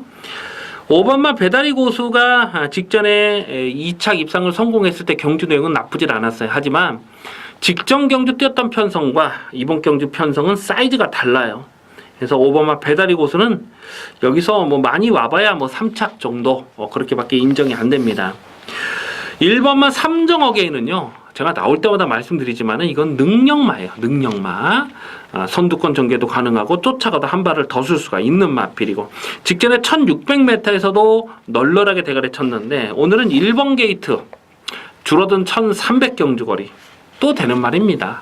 5번마 배다리 고수가 직전에 2차 입상을 성공했을 때 경주 내용은 나쁘질 않았어요. 하지만 직전 경주 뛰었던 편성과 이번 경주 편성은 사이즈가 달라요. 그래서 5번마 배다리 고수는 여기서 뭐 많이 와봐야 뭐 3착 정도 그렇게밖에 인정이 안 됩니다. 1번마 삼정 어게인은요. 제가 나올 때마다 말씀드리지만은 이건 능력마예요. 능력마. 선두권 전개도 가능하고 쫓아가도 한 발을 더 쓸 수가 있는 마필이고 직전에 1600m에서도 널널하게 대가리 쳤는데 오늘은 1번 게이트 줄어든 1300 경주거리 또 되는 말입니다.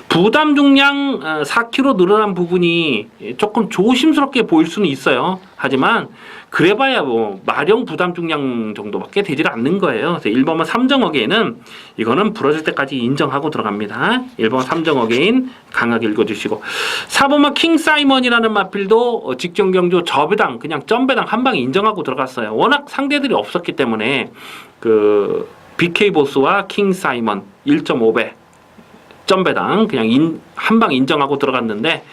부담 중량 4kg 늘어난 부분이 조금 조심스럽게 보일 수는 있어요. 하지만 그래봐야 뭐 마령 부담 중량 정도밖에 되질 않는 거예요. 그래서 1번만 삼정 어게인은 이거는 부러질 때까지 인정하고 들어갑니다. 1번 삼정 어게인 강하게 읽어주시고 4번만 킹 사이먼이라는 마필도 직전 경주 저배당 그냥 점배당 한 방에 인정하고 들어갔어요. 워낙 상대들이 없었기 때문에 그 BK 보스와 킹 사이먼 1.5배 점배당 그냥 한 방 인정하고 들어갔는데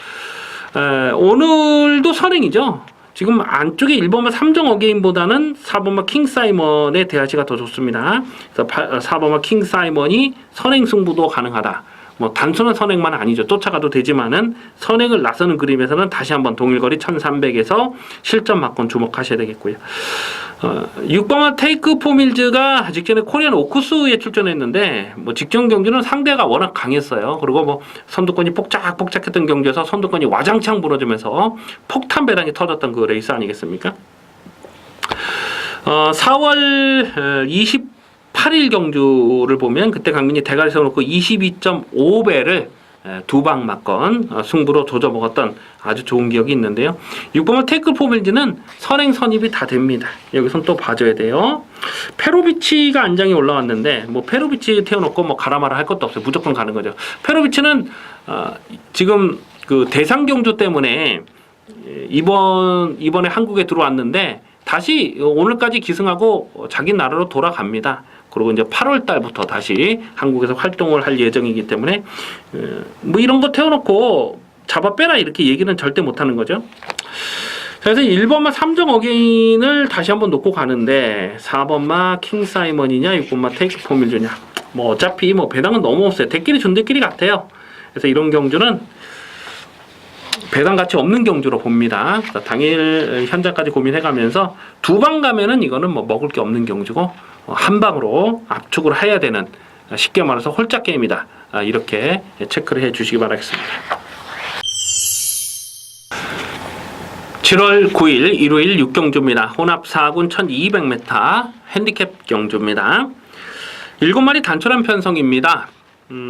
오늘도 선행이죠. 지금 안쪽에 1번마 삼정 어게인보다는 4번마 킹 사이먼의 대하시가 더 좋습니다. 그래서 4번마 킹 사이먼이 선행 승부도 가능하다. 뭐 단순한 선행만 아니죠. 쫓아가도 되지만은 선행을 나서는 그림에서는 다시 한번 동일거리 1300에서 실점 막권 주목하셔야 되겠고요. 6번마 테이크 포밀즈가 직전에 코리안 오쿠스에 출전했는데 뭐 직전 경주는 상대가 워낙 강했어요. 그리고 뭐 선두권이 폭작폭작했던 경주에서 선두권이 와장창 부러지면서 폭탄 배당이 터졌던 그 레이스 아니겠습니까? 4월 28일 경주를 보면 그때 강민이 대가리 세워놓고 22.5배를 두 방 맞건 승부로 조져 먹었던 아주 좋은 기억이 있는데요. 6번은 테이크 포밀즈는 선행 선입이 다 됩니다. 여기선 또 봐줘야 돼요. 페로비치가 안장에 올라왔는데 뭐 페로비치 태워놓고 뭐 가라마라 할 것도 없어요. 무조건 가는 거죠. 페로비치는 지금 그 대상 경주 때문에 이번에 한국에 들어왔는데 다시 오늘까지 기승하고 자기 나라로 돌아갑니다. 그리고 이제 8월 달부터 다시 한국에서 활동을 할 예정이기 때문에 뭐 이런 거 태워놓고 잡아 빼라 이렇게 얘기는 절대 못 하는 거죠. 그래서 1번마 3정 어게인을 다시 한번 놓고 가는데 4번마 킹 사이먼이냐 6번마 테이크 포밀주냐 뭐 어차피 뭐 배당은 너무 없어요. 대끼리 존대끼리 같아요. 그래서 이런 경주는 배당 가치 없는 경주로 봅니다. 당일 현장까지 고민해가면서 두 방 가면은 이거는 뭐 먹을 게 없는 경주고 한 방으로 압축을 해야 되는 쉽게 말해서 홀짝 게임이다. 이렇게 체크를 해주시기 바라겠습니다. 7월 9일 일요일 6경주입니다. 혼합 4군 1200m 핸디캡 경주입니다. 7마리 단촐한 편성입니다.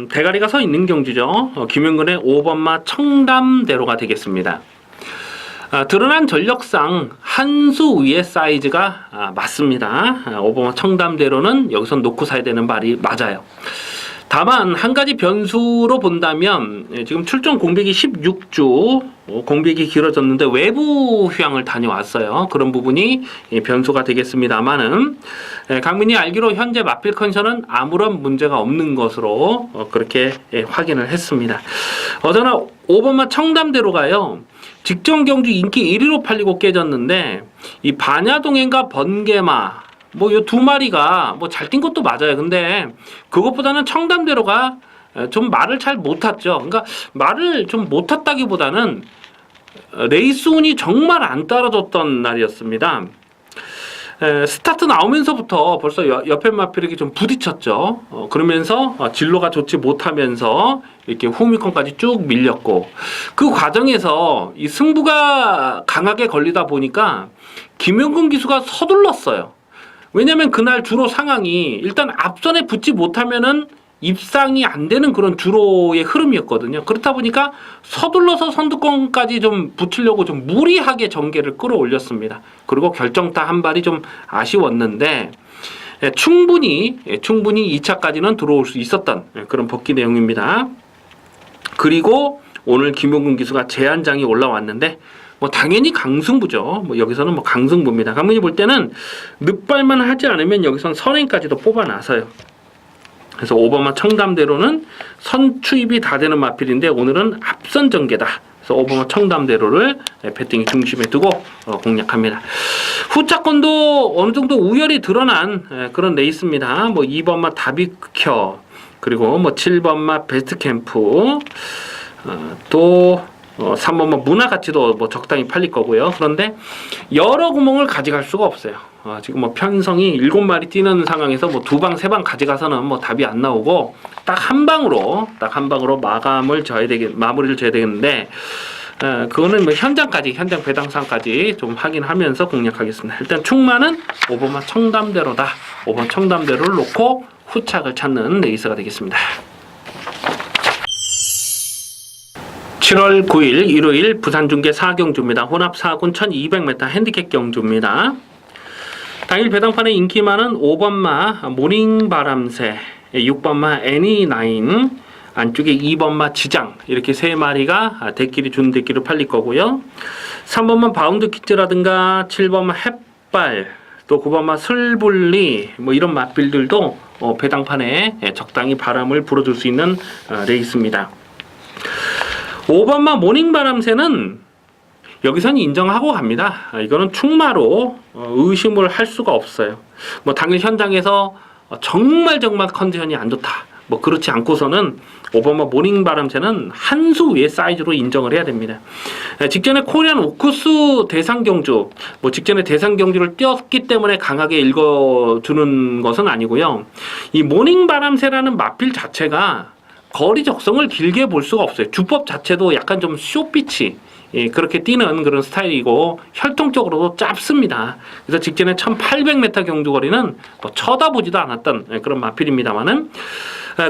대가리가 서 있는 경주죠. 김윤근의 5번마 청담대로가 되겠습니다. 드러난 전력상 한 수 위의 사이즈가 맞습니다. 5번마 청담대로는 여기서 놓고 사야 되는 말이 맞아요. 다만 한 가지 변수로 본다면 지금 출전 공백이 16주 공백이 길어졌는데 외부 휴양을 다녀왔어요. 그런 부분이 변수가 되겠습니다만은 강민이 알기로 현재 마필 컨디션은 아무런 문제가 없는 것으로 그렇게 확인을 했습니다. 어제나 5번마 청담대로가요. 직전 경주 인기 1위로 팔리고 깨졌는데 이 반야동행과 번개마 뭐 요 두 마리가 뭐 잘 뛴 것도 맞아요. 근데 그것보다는 청담대로가 좀 말을 잘 못 탔죠. 그러니까 말을 좀 못 탔다기보다는 레이스 운이 정말 안 따라줬던 날이었습니다. 스타트 나오면서부터 벌써 옆에 마필에게 좀 부딪혔죠. 그러면서 진로가 좋지 못하면서 이렇게 후미콘까지 쭉 밀렸고 그 과정에서 이 승부가 강하게 걸리다 보니까 김영근 기수가 서둘렀어요. 왜냐면 그날 주로 상황이 일단 앞선에 붙지 못하면은 입상이 안 되는 그런 주로의 흐름이었거든요. 그렇다 보니까 서둘러서 선두권까지 좀 붙이려고 좀 무리하게 전개를 끌어올렸습니다. 그리고 결정타 한 발이 좀 아쉬웠는데 충분히 2차까지는 들어올 수 있었던 그런 복귀 내용입니다. 그리고 오늘 김용근 기수가 제한장이 올라왔는데 뭐 당연히 강승부죠. 뭐 여기서는 뭐 강승부입니다. 강민이 볼 때는 늑발만 하지 않으면 여기선 선행까지도 뽑아놔서요. 그래서 5번마 청담대로는 선추입이 다 되는 마필인데 오늘은 앞선 전개다. 그래서 5번마 청담대로를 배팅이 중심에 두고 공략합니다. 후차권도 어느 정도 우열이 드러난 그런 레이스입니다. 뭐 2번마 다비켜 그리고 뭐 7번마 베스트캠프 또 3번마 문화가치도 뭐 적당히 팔릴 거고요. 그런데 여러 구멍을 가져갈 수가 없어요. 지금 뭐 편성이 7마리 뛰는 상황에서 뭐 2방, 3방 가져가서는 뭐 답이 안 나오고 딱 한 방으로 마무리를 져야 되겠는데 그거는 뭐 현장 배당상까지 좀 확인하면서 공략하겠습니다. 일단 충만은 5번마 청담대로다. 5번 청담대로를 놓고 후착을 찾는 레이스가 되겠습니다. 7월 9일 일요일 부산중계 4경주입니다. 혼합 4군 1200m 핸디캡 경주입니다. 당일 배당판에 인기 많은 5번마 모닝바람새, 6번마 애니나인, 안쪽에 2번마 지장 이렇게 세 마리가 대끼리 준대끼리 팔릴 거고요. 3번마 바운드 키트라든가 7번마 햇발, 또 9번마 슬불리 뭐 이런 맛빌들도 배당판에 적당히 바람을 불어줄 수 있는 레이스입니다. 5번마 모닝바람새는 여기선 인정하고 갑니다. 이거는 충마로 의심을 할 수가 없어요. 뭐 당일 현장에서 정말 컨디션이 안 좋다. 뭐 그렇지 않고서는 5번마 모닝바람새는 한 수 위의 사이즈로 인정을 해야 됩니다. 직전에 코리안 오쿠스 대상경주, 뭐 직전에 대상경주를 뛰었기 때문에 강하게 읽어주는 것은 아니고요. 이 모닝바람새라는 마필 자체가 거리 적성을 길게 볼 수가 없어요. 주법 자체도 약간 좀 쇼피치 그렇게 뛰는 그런 스타일이고 혈통적으로도 짧습니다. 그래서 직전에 1800m 경주 거리는 뭐 쳐다보지도 않았던 그런 마필입니다만은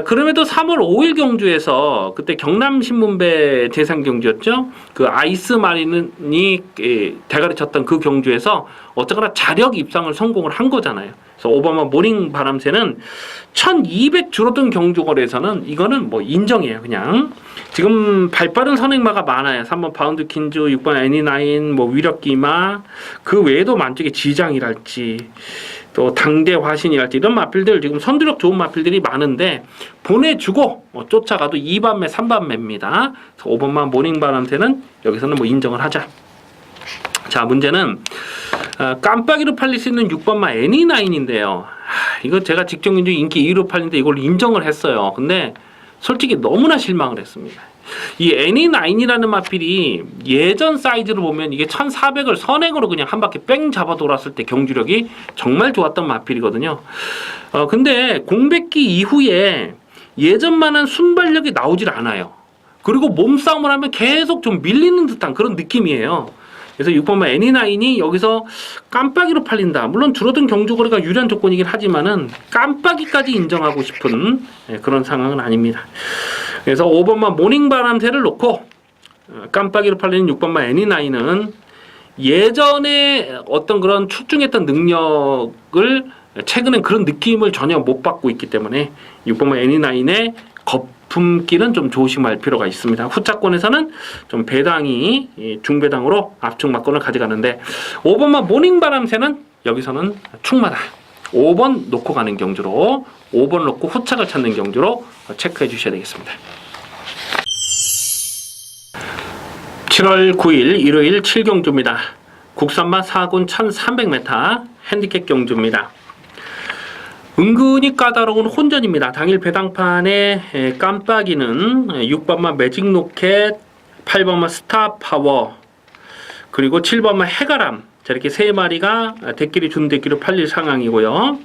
그럼에도 3월 5일 경주에서 그때 경남신문배 대상 경주였죠. 그 아이스 마린이 대가리 쳤던 그 경주에서 어쨌거나 자력 입상을 성공을 한 거잖아요. 그래서 5번마 모닝 바람새는 1200 줄어든 경주 거리에서는 이거는 뭐 인정이에요. 그냥 지금 발빠른 선행마가 많아요. 3번 바운드 킨즈, 6번 애니나인, 뭐 위력기마 그 외에도 만쪽에 지장이랄지 또 당대 화신이랄지 이런 마필들 지금 선두력 좋은 마필들이 많은데 보내주고 쫓아가도 2반매, 3반매입니다. 5번마 모닝 바람새는 여기서는 뭐 인정을 하자. 자, 문제는 깜빡이로 팔릴 수 있는 6번마 애니나인인데요. 이거 제가 직전경주 인기 2위로 팔리는데 이걸 인정을 했어요. 근데 솔직히 너무나 실망을 했습니다. 이 애니나인이라는 마필이 예전 사이즈로 보면 이게 1400을 선행으로 그냥 한 바퀴 뺑 잡아 돌았을 때 경주력이 정말 좋았던 마필이거든요. 근데 공백기 이후에 예전만한 순발력이 나오질 않아요. 그리고 몸싸움을 하면 계속 좀 밀리는 듯한 그런 느낌이에요. 그래서 6번마 애니나인이 여기서 깜빡이로 팔린다. 물론 줄어든 경주 거리가 유리한 조건이긴 하지만은 깜빡이까지 인정하고 싶은 그런 상황은 아닙니다. 그래서 5번마 모닝바람새를 놓고 깜빡이로 팔리는 6번마 애니나인은 예전에 어떤 그런 출중했던 능력을 최근엔 그런 느낌을 전혀 못 받고 있기 때문에 6번마 애니나인의 거품기는 좀 조심할 필요가 있습니다. 후차권에서는 좀 배당이 중배당으로 압축막권을 가져가는데 5번마 모닝바람새는 여기서는 충마다. 5번 놓고 가는 경주로 5번 놓고 후착을 찾는 경주로 체크해 주셔야 되겠습니다. 7월 9일 일요일 7경주입니다. 국산마 4군 1300m 핸디캡 경주입니다. 은근히 까다로운 혼전입니다. 당일 배당판에 깜빡이는 6번마 매직로켓, 8번마 스타파워, 그리고 7번마 해가람, 저렇게 세 마리가 대끼리 준대끼로 팔릴 상황이고요.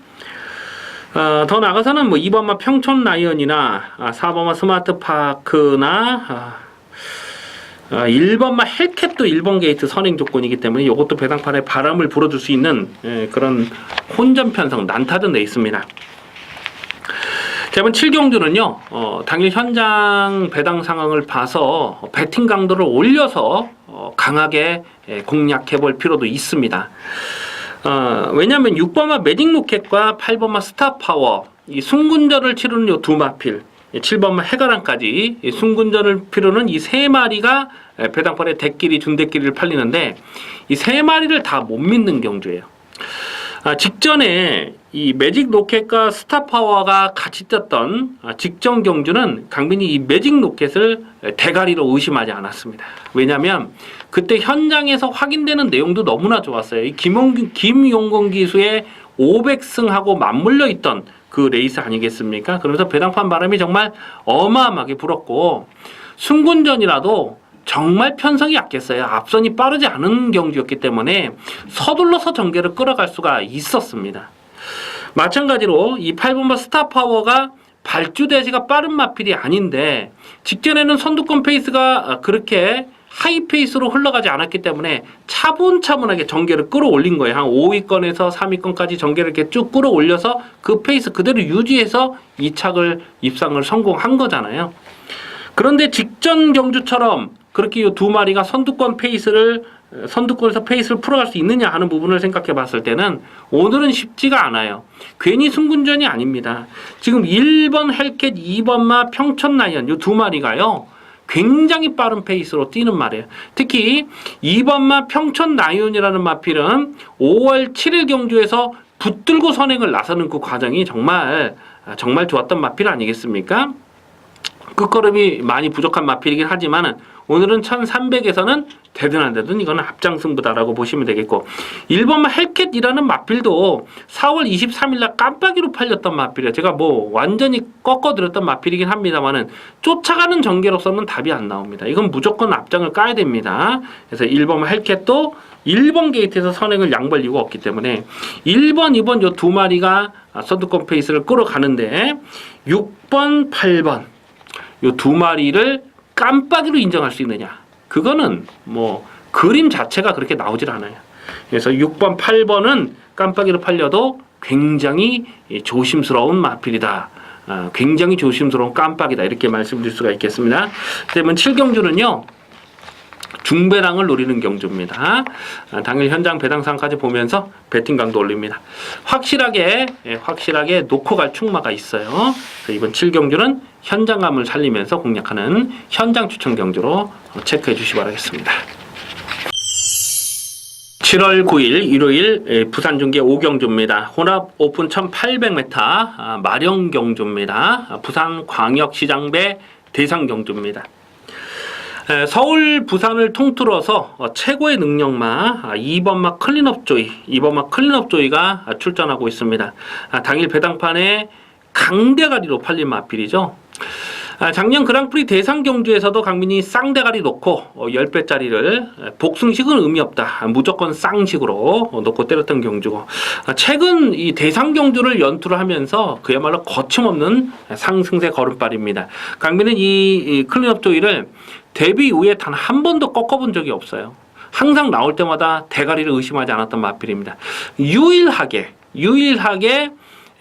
더 나가서는 뭐 2번마 평촌라이언이나 4번마 스마트파크나 1번마 헬캡도 1번 게이트 선행 조건이기 때문에 이것도 배당판에 바람을 불어줄 수 있는 그런 혼전 편성 난타전 돼 있습니다. 자, 이번 7경주는요 당일 현장 배당 상황을 봐서 배팅 강도를 올려서 강하게 공략해 볼 필요도 있습니다. 왜냐하면 6번마 매직로켓과 8번마 스타파워 이 순군전을 치르는 이 두 마필 7번마 해가랑까지 순군전을 필요는 이 세 마리가 배당판에 대끼리 준대끼리를 팔리는데 이 세 마리를 다 못 믿는 경주예요. 직전에 이 매직 로켓과 스타파워가 같이 떴던 직전 경주는 강빈이 이 매직 로켓을 대가리로 의심하지 않았습니다. 왜냐하면 그때 현장에서 확인되는 내용도 너무나 좋았어요. 이 김용건 기수의 500승하고 맞물려 있던 그 레이스 아니겠습니까? 그러면서 배당판 바람이 정말 어마어마하게 불었고 순군전이라도 정말 편성이 약했어요. 앞선이 빠르지 않은 경주였기 때문에 서둘러서 전개를 끌어갈 수가 있었습니다. 마찬가지로 이 8번마 스타파워가 발주 대시가 빠른 마필이 아닌데 직전에는 선두권 페이스가 그렇게 하이 페이스로 흘러가지 않았기 때문에 차분차분하게 전개를 끌어올린 거예요. 한 5위권에서 3위권까지 전개를 이렇게 쭉 끌어올려서 그 페이스 그대로 유지해서 2착을 입상을 성공한 거잖아요. 그런데 직전 경주처럼 그렇게 이 두 마리가 선두권에서 페이스를 풀어갈 수 있느냐 하는 부분을 생각해 봤을 때는 오늘은 쉽지가 않아요. 괜히 순군전이 아닙니다. 지금 1번 헬켓, 2번마 평촌라이언 이 두 마리가요. 굉장히 빠른 페이스로 뛰는 말이에요. 특히 2번마 평촌라이언이라는 마필은 5월 7일 경주에서 붙들고 선행을 나서는 그 과정이 정말 좋았던 마필 아니겠습니까? 끝걸음이 많이 부족한 마필이긴 하지만은 오늘은 1300에서는 되든 안 되든 이거는 앞장승부다라고 보시면 되겠고 1번마 헬켓이라는 마필도 4월 23일 날 깜빡이로 팔렸던 마필이에요. 제가 뭐 완전히 꺾어드렸던 마필이긴 합니다만은 쫓아가는 전개로서는 답이 안 나옵니다. 이건 무조건 앞장을 까야 됩니다. 그래서 1번마 헬켓도 1번 게이트에서 선행을 양보할 이유가 없기 때문에 1번, 2번 요 두 마리가 선두권 페이스를 끌어가는데 6번, 8번 요 두 마리를 깜빡이로 인정할 수 있느냐? 그거는 뭐 그림 자체가 그렇게 나오질 않아요. 그래서 6번, 8번은 깜빡이로 팔려도 굉장히 조심스러운 마필이다. 굉장히 조심스러운 깜빡이다. 이렇게 말씀드릴 수가 있겠습니다. 그러면 7경주는요. 중배당을 노리는 경주입니다. 당일 현장 배당상까지 보면서 배팅 강도 올립니다. 확실하게 놓고 갈 충마가 있어요. 이번 7경주는 현장감을 살리면서 공략하는 현장 추천 경주로 체크해 주시기 바라겠습니다. 7월 9일 일요일 부산 중계 5경주입니다. 혼합 오픈 1800m 마령 경주입니다. 부산 광역시장배 대상 경주입니다. 서울, 부산을 통틀어서 최고의 능력마 2번마 클린업 조이, 2번마 클린업 조이가 출전하고 있습니다. 당일 배당판에 강대가리로 팔린 마필이죠. 작년 그랑프리 대상 경주에서도 강민이 쌍대가리 놓고 10배짜리를 복승식은 의미 없다, 무조건 쌍식으로 놓고 때렸던 경주고, 최근 이 대상 경주를 연투를 하면서 그야말로 거침없는 상승세 걸음발입니다. 강민은 이 클린업 조이를 데뷔 이후에 단 한 번도 꺾어본 적이 없어요. 항상 나올 때마다 대가리를 의심하지 않았던 마필입니다. 유일하게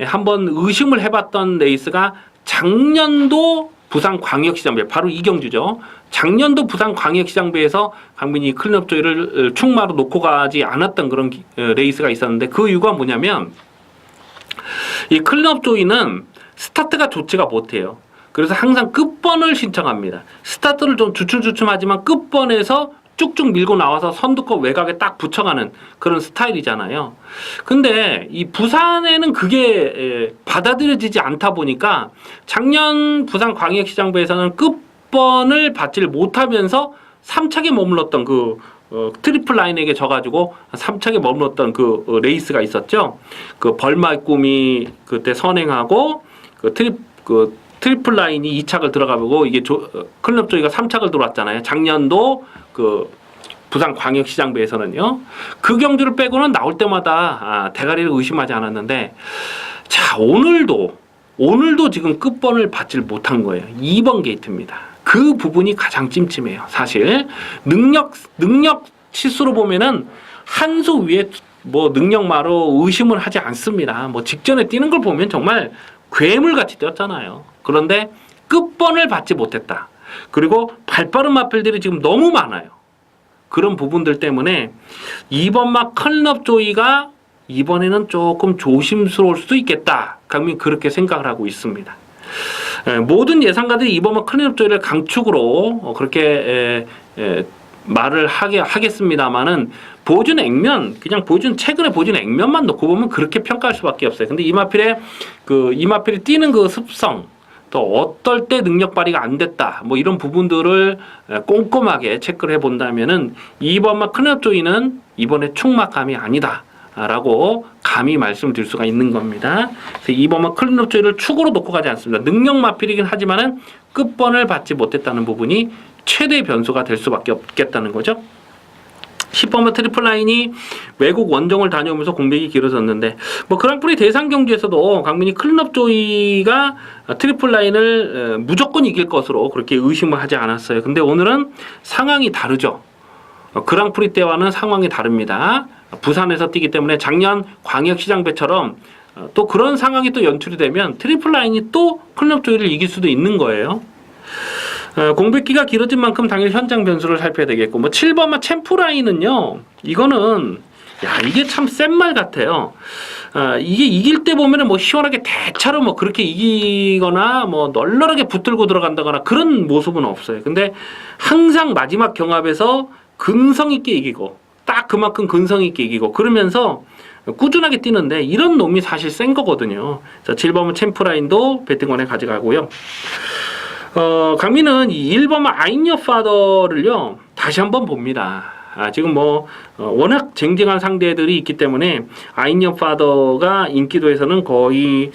한번 의심을 해봤던 레이스가 작년도 부산광역시장배, 바로 이 경주죠. 작년도 부산광역시장배에서 강민이 클린업 조이를 충마로 놓고 가지 않았던 그런 레이스가 있었는데, 그 이유가 뭐냐면 이 클린업 조이는 스타트가 좋지가 못해요. 그래서 항상 끝번을 신청합니다. 스타트를 좀 주춤주춤하지만 끝번에서 쭉쭉 밀고 나와서 선두권 외곽에 딱 붙여가는 그런 스타일이잖아요. 근데 이 부산에는 그게 받아들여지지 않다 보니까 작년 부산광역시장배에서는 끝번을 받지를 못하면서 3착에 머물렀던 그 트리플 라인에게 져가지고 3착에 머물렀던 그 레이스가 있었죠. 그 벌마의 꿈이 그때 선행하고 트리플 라인이 2착을 들어가고 이게 클럽 조이가 3착을 들어왔잖아요. 작년도 그 부산광역시장배에서는요. 그 경주를 빼고는 나올 때마다 대가리를 의심하지 않았는데, 자, 오늘도 지금 끝번을 받질 못한 거예요. 2번 게이트입니다. 그 부분이 가장 찜찜해요. 사실 능력 치수로 보면은 한 수 위에 뭐 능력마로 의심을 하지 않습니다. 뭐 직전에 뛰는 걸 보면 정말 괴물같이 뛰었잖아요. 그런데 끝번을 받지 못했다. 그리고 발빠른 마필들이 지금 너무 많아요. 그런 부분들 때문에 2번마 클럽 조이가 이번에는 조금 조심스러울 수도 있겠다. 강민 그렇게 생각을 하고 있습니다. 모든 예상가들이 2번마 클럽 조이를 강축으로 그렇게 말을 하겠습니다만은 보여준 액면, 그냥 최근에 보여준 액면만 놓고 보면 그렇게 평가할 수밖에 없어요. 근데 이마필이 뛰는 그 습성, 또 어떨 때 능력 발휘가 안 됐다, 뭐 이런 부분들을 꼼꼼하게 체크를 해본다면은 2번마 클럽 조이는 이번에 충막감이 아니다라고 감히 말씀드릴 수가 있는 겁니다. 그래서 2번마 클럽 조이를 축으로 놓고 가지 않습니다. 능력 마필이긴 하지만은 끝번을 받지 못했다는 부분이 최대의 변수가 될 수밖에 없겠다는 거죠. 10번마 트리플 라인이 외국 원정을 다녀오면서 공백이 길어졌는데, 뭐 그랑프리 대상 경주에서도 강민이 클럽 조이가 트리플 라인을 무조건 이길 것으로 그렇게 의심을 하지 않았어요. 근데 오늘은 상황이 다르죠. 그랑프리 때와는 상황이 다릅니다. 부산에서 뛰기 때문에 작년 광역시장배처럼 또 그런 상황이 또 연출이 되면 트리플 라인이 또 클럽 조이를 이길 수도 있는 거예요. 공백기가 길어진 만큼 당일 현장 변수를 살펴야 되겠고, 뭐 7번마 챔프라인은요, 이거는 이게 참 센 말 같아요. 이게 이길 때 보면은 뭐 시원하게 대차로 뭐 그렇게 이기거나 뭐 널널하게 붙들고 들어간다거나 그런 모습은 없어요. 근데 항상 마지막 경합에서 근성 있게 이기고, 딱 그만큼 근성 있게 이기고 그러면서 꾸준하게 뛰는데, 이런 놈이 사실 센 거거든요. 자, 7번마 챔프라인도 배팅원에 가져가고요. 강민은 이 1번마 I'm your father를요, 다시 한번 봅니다. 지금 뭐, 워낙 쟁쟁한 상대들이 있기 때문에 I'm your father가 인기도에서는 거의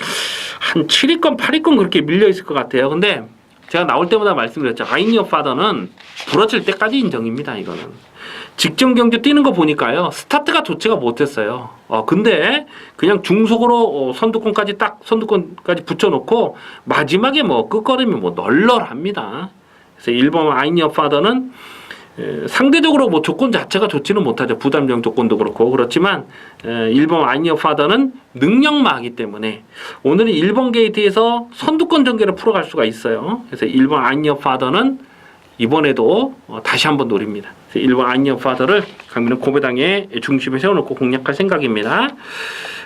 한 7위권, 8위권 그렇게 밀려있을 것 같아요. 근데 제가 나올 때마다 말씀드렸죠. I'm your father는 부러질 때까지 인정입니다, 이거는. 직전 경주 뛰는 거 보니까요, 스타트가 좋지가 못했어요. 근데 그냥 중속으로 선두권까지 붙여놓고 마지막에 뭐 끝걸음이 뭐 널널합니다. 그래서 1번 I'm your father는 상대적으로 뭐 조건 자체가 좋지는 못하죠. 부담적 조건도 그렇고. 그렇지만 1번 I'm your father는 능력마이기 때문에 오늘은 1번 게이트에서 선두권 전개를 풀어갈 수가 있어요. 그래서 1번 I'm your father는 이번에도 다시 한번 노립니다. 1번 I'm your father를 강민은 고배당의 중심에 세워놓고 공략할 생각입니다.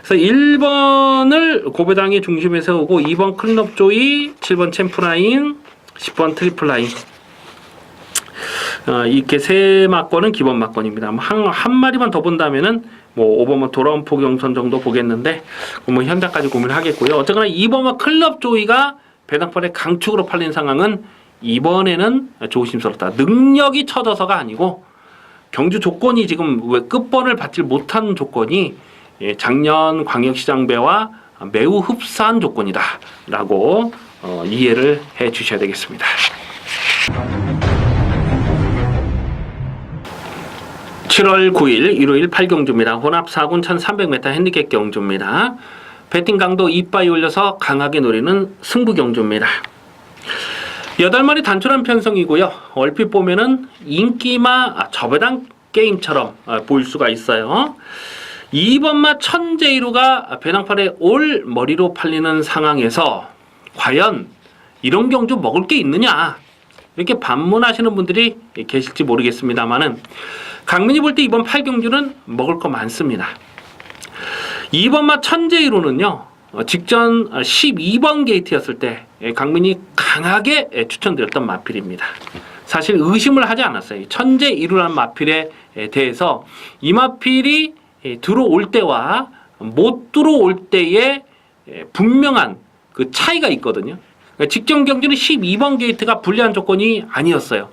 그래서 1번을 고배당의 중심에 세우고 2번 클럽 조이, 7번 챔프라인, 10번 트리플 라인, 이렇게 세 막권은 기본 막권입니다. 한 마리만 더 본다면은 뭐 5번만 돌아온 포경선 정도 보겠는데, 뭐 현장까지 고민을 하겠고요. 어쨌거나 2번만 클럽 조이가 배당판에 강축으로 팔린 상황은 이번에는 조심스럽다. 능력이 처져서가 아니고 경주 조건이 지금 왜 끝번을 받지 못한 조건이 작년 광역시장배와 매우 흡사한 조건이다라고 이해를 해 주셔야 되겠습니다. 7월 9일 일요일 8경주입니다. 혼합 4군 1300m 핸디캡 경주입니다. 배팅 강도 이빠이 올려서 강하게 노리는 승부 경주입니다. 8마리 단촐한 편성이고요. 얼핏 보면은 인기마 저배당 게임처럼 보일 수가 있어요. 2번마 천재이루가 배당팔에 올 머리로 팔리는 상황에서 과연 이런 경주 먹을 게 있느냐 이렇게 반문하시는 분들이 계실지 모르겠습니다만은 강민이 볼 때 이번 8경주는 먹을 거 많습니다. 2번마 천재이루는요 직전 12번 게이트였을 때 강민이 강하게 추천드렸던 마필입니다. 사실 의심을 하지 않았어요. 천재이루라는 마필에 대해서 이 마필이 들어올 때와 못 들어올 때의 분명한 그 차이가 있거든요. 직전 경주는 12번 게이트가 불리한 조건이 아니었어요.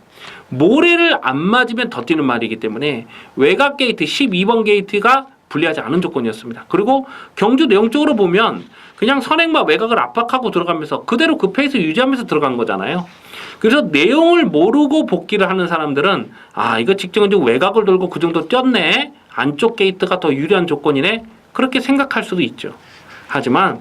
모래를 안 맞으면 더 뛰는 말이기 때문에 외곽 게이트 12번 게이트가 불리하지 않은 조건이었습니다. 그리고 경주 내용적으로 보면 그냥 선행마 외곽을 압박하고 들어가면서 그대로 그 페이스 유지하면서 들어간 거잖아요. 그래서 내용을 모르고 복귀를 하는 사람들은 이거 직전 경주 외곽을 돌고 그 정도 뛰었네, 안쪽 게이트가 더 유리한 조건이네, 그렇게 생각할 수도 있죠. 하지만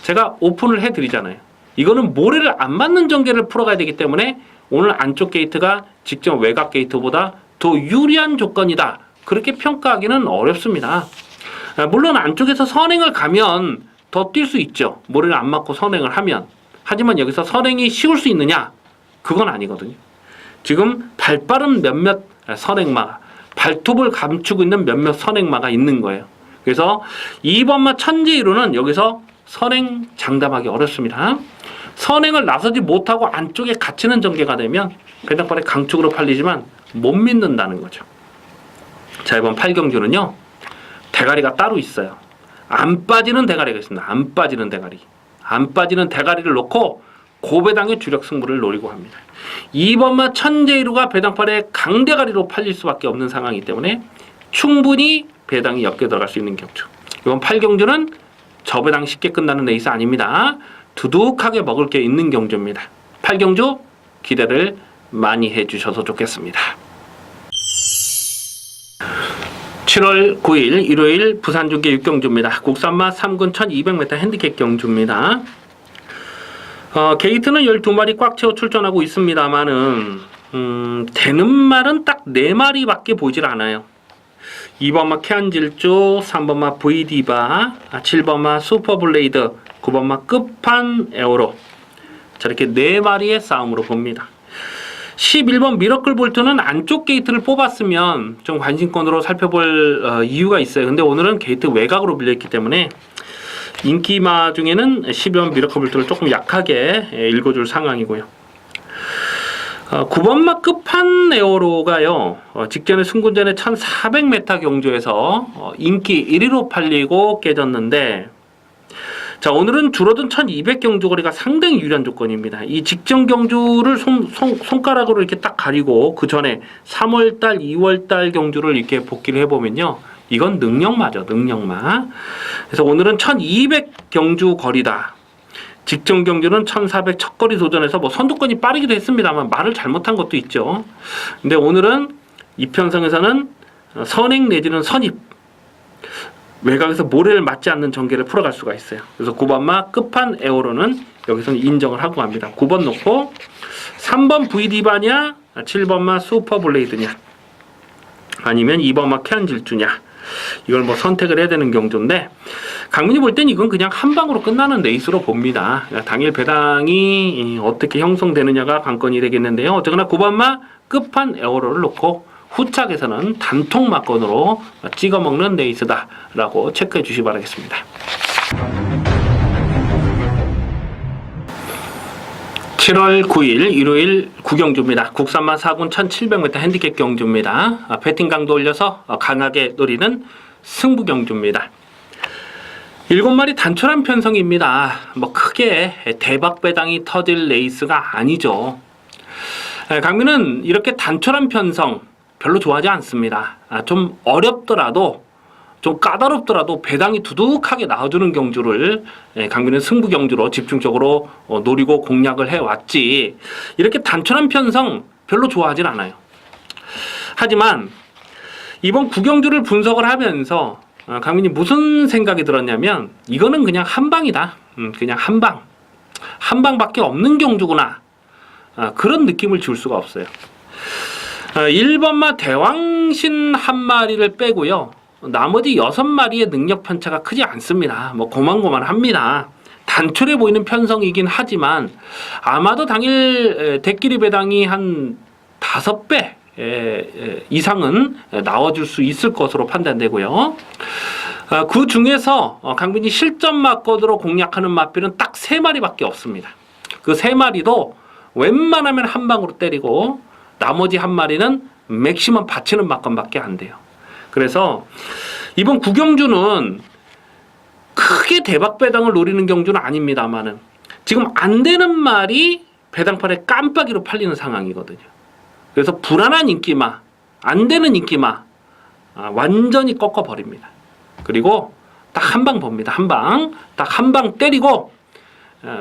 제가 오픈을 해드리잖아요. 이거는 모래를 안 맞는 전개를 풀어가야 되기 때문에 오늘 안쪽 게이트가 직전 외곽 게이트보다 더 유리한 조건이다, 그렇게 평가하기는 어렵습니다. 물론 안쪽에서 선행을 가면 더 뛸 수 있죠. 모래를 안 맞고 선행을 하면. 하지만 여기서 선행이 쉬울 수 있느냐? 그건 아니거든요. 지금 발빠른 몇몇 선행마, 발톱을 감추고 있는 몇몇 선행마가 있는 거예요. 그래서 2번마 천재이루는 여기서 선행 장담하기 어렵습니다. 선행을 나서지 못하고 안쪽에 갇히는 전개가 되면 배당발에 강축으로 팔리지만 못 믿는다는 거죠. 자, 이번 8경주는요 대가리가 따로 있어요. 안 빠지는 대가리가 있습니다. 안 빠지는 대가리. 안 빠지는 대가리를 놓고 고배당의 주력 승부를 노리고 합니다. 2번마 천재이루가 배당팔에 강대가리로 팔릴 수밖에 없는 상황이기 때문에 충분히 배당이 엮여 들어갈 수 있는 경주. 이번 8경주는 저배당 쉽게 끝나는 레이스 아닙니다. 두둑하게 먹을 게 있는 경주입니다. 8경주 기대를 많이 해주셔서 좋겠습니다. 7월 9일 일요일 부산 중계 6경주입니다. 국산마 3군 1200m 핸디캡 경주입니다. 게이트는 12마리 꽉 채워 출전하고 있습니다만은 되는 말은 딱 4마리밖에 보이질 않아요. 2번마 캐안질주, 3번마 V디바, 7번마 슈퍼블레이드, 9번마 끝판 에어로, 저렇게 4마리의 싸움으로 봅니다. 11번 미러클 볼트는 안쪽 게이트를 뽑았으면 좀 관심권으로 살펴볼 이유가 있어요. 근데 오늘은 게이트 외곽으로 밀려있기 때문에 인기마 중에는 12번 미러클 볼트를 조금 약하게 읽어줄 상황이고요. 9번마 끝판 에어로가요 직전에 승군전에 1400m 경주에서 인기 1위로 팔리고 깨졌는데, 자, 오늘은 줄어든 1200 경주 거리가 상당히 유리한 조건입니다. 이 직전 경주를 손가락으로 이렇게 딱 가리고 그 전에 3월달, 2월달 경주를 이렇게 복기를 해보면요, 이건 능력마죠, 능력마. 그래서 오늘은 1200 경주 거리다. 직전 경주는 1400 첫거리 도전에서 뭐 선두권이 빠르기도 했습니다만 말을 잘못한 것도 있죠. 근데 오늘은 이 편성에서는 선행 내지는 선입, 외곽에서 모래를 맞지 않는 전개를 풀어갈 수가 있어요. 그래서 9번마 끝판 에어로는 여기서는 인정을 하고 갑니다. 9번 놓고 3번 V디바냐, 7번마 슈퍼블레이드냐, 아니면 2번마 캐안질주냐, 이걸 뭐 선택을 해야 되는 경주인데, 강민이 볼 땐 이건 그냥 한 방으로 끝나는 레이스로 봅니다. 당일 배당이 어떻게 형성되느냐가 관건이 되겠는데요. 어쨌거나 9번마 끝판 에어로를 놓고 후착에서는 단통 막건으로 찍어 먹는 레이스다라고 체크해 주시기 바라겠습니다. 7월 9일 일요일 9경주입니다. 국산마 4군 1700m 핸디캡 경주입니다. 배팅 강도 올려서 강하게 노리는 승부 경주입니다. 7마리 단촐한 편성입니다. 뭐 크게 대박 배당이 터질 레이스가 아니죠. 강민은 이렇게 단촐한 편성 별로 좋아하지 않습니다. 좀 어렵더라도 좀 까다롭더라도 배당이 두둑하게 나와주는 경주를 강민은 승부 경주로 집중적으로 노리고 공략을 해왔지, 이렇게 단촐한 편성 별로 좋아하진 않아요. 하지만 이번 구경주를 분석을 하면서 강민이 무슨 생각이 들었냐면, 이거는 그냥 한방이다. 그냥 한방밖에 없는 경주구나. 그런 느낌을 줄 수가 없어요. 1번마 대왕신 한 마리를 빼고요, 나머지 6마리의 능력 편차가 크지 않습니다. 뭐 고만고만합니다. 단촐해 보이는 편성이긴 하지만 아마도 당일 대끼리 배당이 한 5배 이상은 나와줄 수 있을 것으로 판단되고요. 그 중에서 강빈이 실전 마건으로 공략하는 마필은 딱 3마리밖에 없습니다. 그 3마리도 웬만하면 한 방으로 때리고 나머지 1마리는 맥시멈 받치는 마건밖에 안 돼요. 그래서 이번 구경주는 크게 대박 배당을 노리는 경주는 아닙니다만은 지금 안 되는 말이 배당판에 깜빡이로 팔리는 상황이거든요. 그래서 불안한 인기마, 안 되는 인기마 완전히 꺾어버립니다. 그리고 딱 한 방 봅니다. 딱 한 방 때리고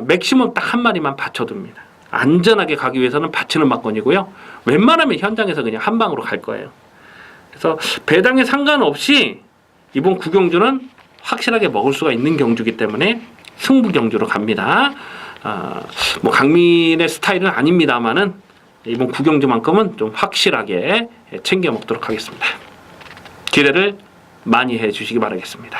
맥시멈 딱 1마리만 받쳐둡니다. 안전하게 가기 위해서는 받치는 막건이고요. 웬만하면 현장에서 그냥 한 방으로 갈 거예요. 그래서 배당에 상관없이 이번 구경주는 확실하게 먹을 수가 있는 경주이기 때문에 승부 경주로 갑니다. 뭐 강민의 스타일은 아닙니다만은 이번 구경주만큼은 좀 확실하게 챙겨 먹도록 하겠습니다. 기대를 많이 해주시기 바라겠습니다.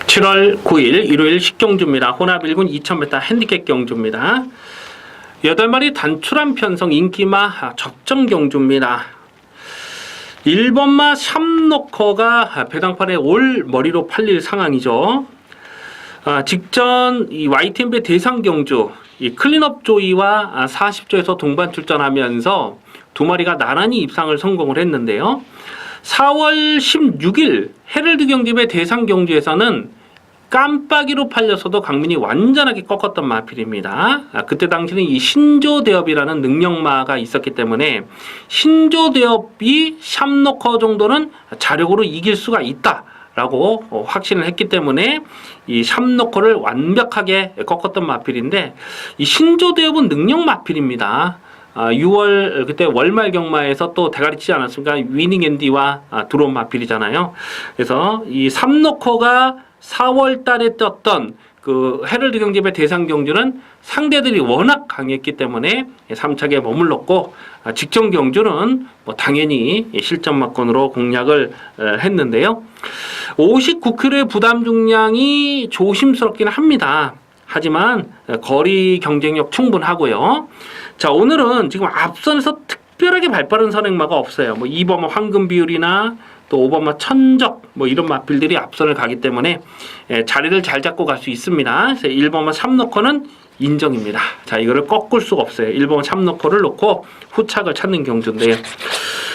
7월 9일 일요일 식경주입니다. 혼합 1군 2000m 핸디캡 경주입니다. 8마리 단출한 편성 인기마 적정 경주입니다. 1번마 샵노커가 배당판에 올 머리로 팔릴 상황이죠. 직전 이 YTN배 대상 경주 이 클린업 조이와 40조에서 동반 출전하면서 2마리가 나란히 입상을 성공을 했는데요. 4월 16일 헤럴드 경집의 대상 경주에서는 깜빡이로 팔려서도 강민이 완전하게 꺾었던 마필입니다. 그때 당시는 이 신조대업이라는 능력마가 있었기 때문에 신조대업이 샵노커 정도는 자력으로 이길 수가 있다라고 확신을 했기 때문에 이 샵노커를 완벽하게 꺾었던 마필인데, 이 신조대업은 능력 마필입니다. 6월 그때 월말 경마에서 또 대가리 치지 않았습니까? 위닝 앤디와 드론 마필이잖아요. 그래서 이 삽노커가 4월 달에 떴던 그 헤럴드 경집의 대상 경주는 상대들이 워낙 강했기 때문에 3차기에 머물렀고, 직전 경주는 뭐 당연히 실전 막건으로 공략을 했는데요. 59kg의 부담 중량이 조심스럽긴 합니다. 하지만 거리 경쟁력 충분하고요. 자, 오늘은 지금 앞선에서 특별하게 발빠른 선행마가 없어요. 뭐 2번마 황금 비율이나 또 5번마 천적 뭐 이런 마필들이 앞선을 가기 때문에 자리를 잘 잡고 갈 수 있습니다. 그래서 1번마 샵노커는 인정입니다. 자, 이거를 꺾을 수가 없어요. 1번마 샵노커를 놓고 후착을 찾는 경주인데요.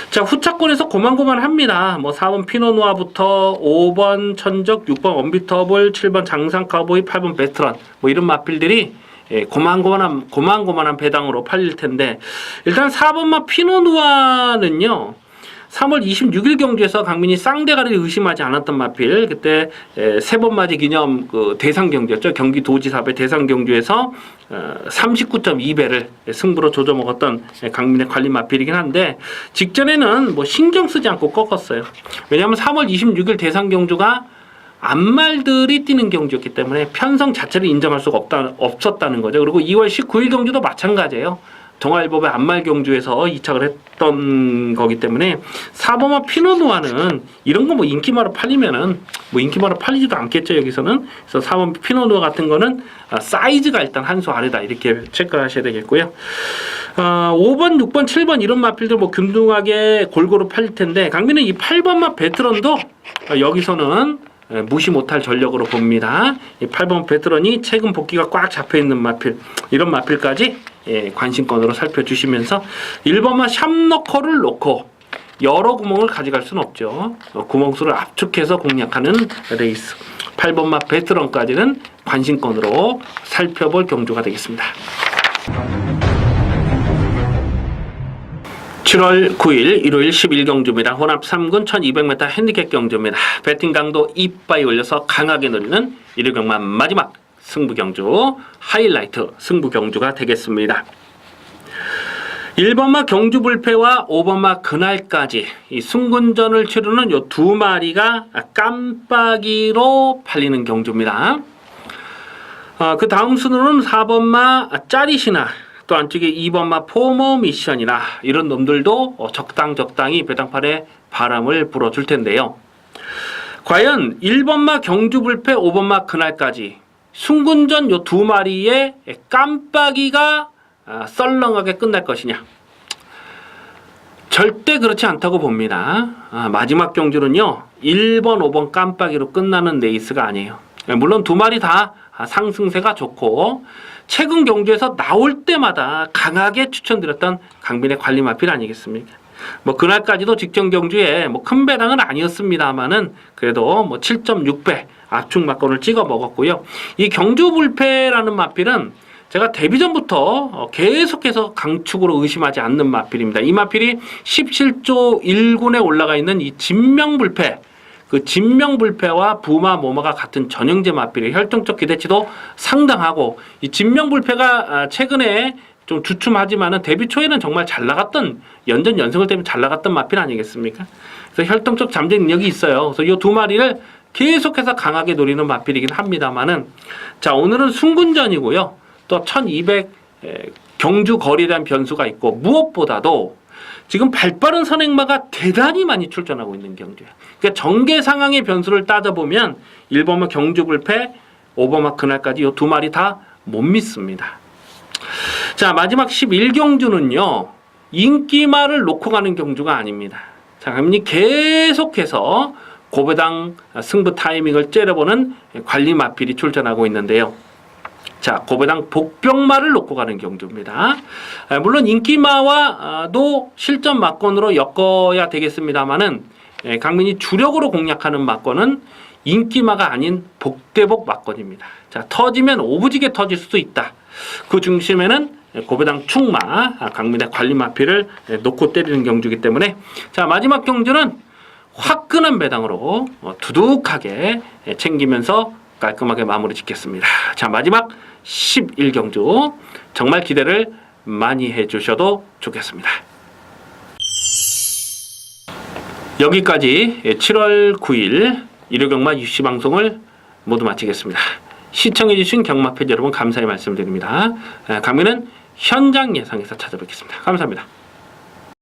자, 후착권에서 고만고만합니다. 뭐 4번 피노누아부터 5번 천적, 6번 원비터블, 7번 장상 카우보이, 8번 베스트런 뭐 이런 마필들이 고만고만한 배당으로 팔릴 텐데, 일단 4번마 피노누아는요 3월 26일 경주에서 강민이 쌍대가리를 의심하지 않았던 마필, 그때 3번 맞이 기념 그 대상 경주였죠. 경기도지사배 대상 경주에서 39.2배를 승부로 조져 먹었던 강민의 관리 마필이긴 한데, 직전에는 뭐 신경 쓰지 않고 꺾었어요. 왜냐하면 3월 26일 대상 경주가 암말들이 뛰는 경주였기 때문에 편성 자체를 인정할 수가 없었다는 거죠. 그리고 2월 19일 경주도 마찬가지예요. 동아일보의 암말 경주에서 이착을 했던 거기 때문에 4번마 피노누아는 이런 거 뭐 인기마로 팔리면은 뭐 인기마로 팔리지도 않겠죠, 여기서는. 그래서 4번 피노누아 같은 거는 사이즈가 일단 한 수 아래다 이렇게 체크를 하셔야 되겠고요. 5번, 6번, 7번 이런 마필들 뭐 균등하게 골고루 팔릴 텐데, 강민은 이 8번마 베트런도 여기서는 무시 못할 전력으로 봅니다. 이 8번 베트런이 최근 복귀가 꽉 잡혀있는 마필, 이런 마필까지 관심권으로 살펴주시면서 1번마 샵너커를 놓고 여러 구멍을 가져갈 수는 없죠. 구멍수를 압축해서 공략하는 레이스. 8번마 베트런까지는 관심권으로 살펴볼 경주가 되겠습니다. 7월 9일 일요일 11경주입니다. 혼합 3군 1200m 핸디캡 경주입니다. 배팅 강도 이빠이 올려서 강하게 노리는 일요경마 마지막 승부경주 하이라이트 승부경주가 되겠습니다. 1번마 경주불패와 5번마 그날까지 이 승군전을 치르는 요 두 마리가 깜빡이로 팔리는 경주입니다. 그 다음 순으로는 4번마 짜릿이나 또 안쪽에 2번마 포모 미션이나 이런 놈들도 적당히 배당판에 바람을 불어줄 텐데요. 과연 1번마 경주불패 5번마 그날까지 승군전 요 두 마리의 깜빡이가 썰렁하게 끝날 것이냐? 절대 그렇지 않다고 봅니다. 마지막 경주는요 1번 5번 깜빡이로 끝나는 레이스가 아니에요. 물론 두 마리 다 상승세가 좋고 최근 경주에서 나올 때마다 강하게 추천드렸던 강민의 관리마필 아니겠습니까? 뭐 그날까지도 직전 경주에 뭐 큰 배당은 아니었습니다만은 그래도 뭐 7.6배 압축 막건을 찍어 먹었고요. 이 경주불패라는 마필은 제가 데뷔 전부터 계속해서 강축으로 의심하지 않는 마필입니다. 이 마필이 17조 1군에 올라가 있는 이 진명불패, 그 진명불패와 부마모마가 같은 전형제 마필의 혈통적 기대치도 상당하고 이 진명불패가 최근에 좀 주춤하지만은 데뷔 초에는 정말 잘 나갔던 연전 연승을 때문에 잘 나갔던 마필 아니겠습니까? 그래서 혈통적 잠재 능력이 있어요. 그래서 이 두 마리를 계속해서 강하게 노리는 마필이긴 합니다만은 자 오늘은 순군전이고요. 또 1200 경주 거리에 대한 변수가 있고 무엇보다도 지금 발빠른 선행마가 대단히 많이 출전하고 있는 경주예요. 그러니까 전개 상황의 변수를 따져보면 1번마 경주불패, 5번마 그날까지 이 두 마리 다 못 믿습니다. 자 마지막 11경주는요. 인기마를 놓고 가는 경주가 아닙니다. 자 그러니 계속해서 고배당 승부 타이밍을 째려보는 관리 마필이 출전하고 있는데요. 자, 고배당 복병마를 놓고 가는 경주입니다. 물론 인기마와도 실전 막건으로 엮어야 되겠습니다만은 강민이 주력으로 공략하는 막건은 인기마가 아닌 복대복 막건입니다. 자, 터지면 오부지게 터질 수도 있다. 그 중심에는 고배당 충마, 강민의 관리 마필을 놓고 때리는 경주이기 때문에 자, 마지막 경주는 화끈한 배당으로 두둑하게 챙기면서 깔끔하게 마무리 짓겠습니다. 자 마지막 11경주 정말 기대를 많이 해주셔도 좋겠습니다. 여기까지 7월 9일 일요경마 UC 방송을 모두 마치겠습니다. 시청해주신 경마 팬 여러분 감사의 말씀드립니다. 강민은 현장 예상에서 찾아뵙겠습니다. 감사합니다.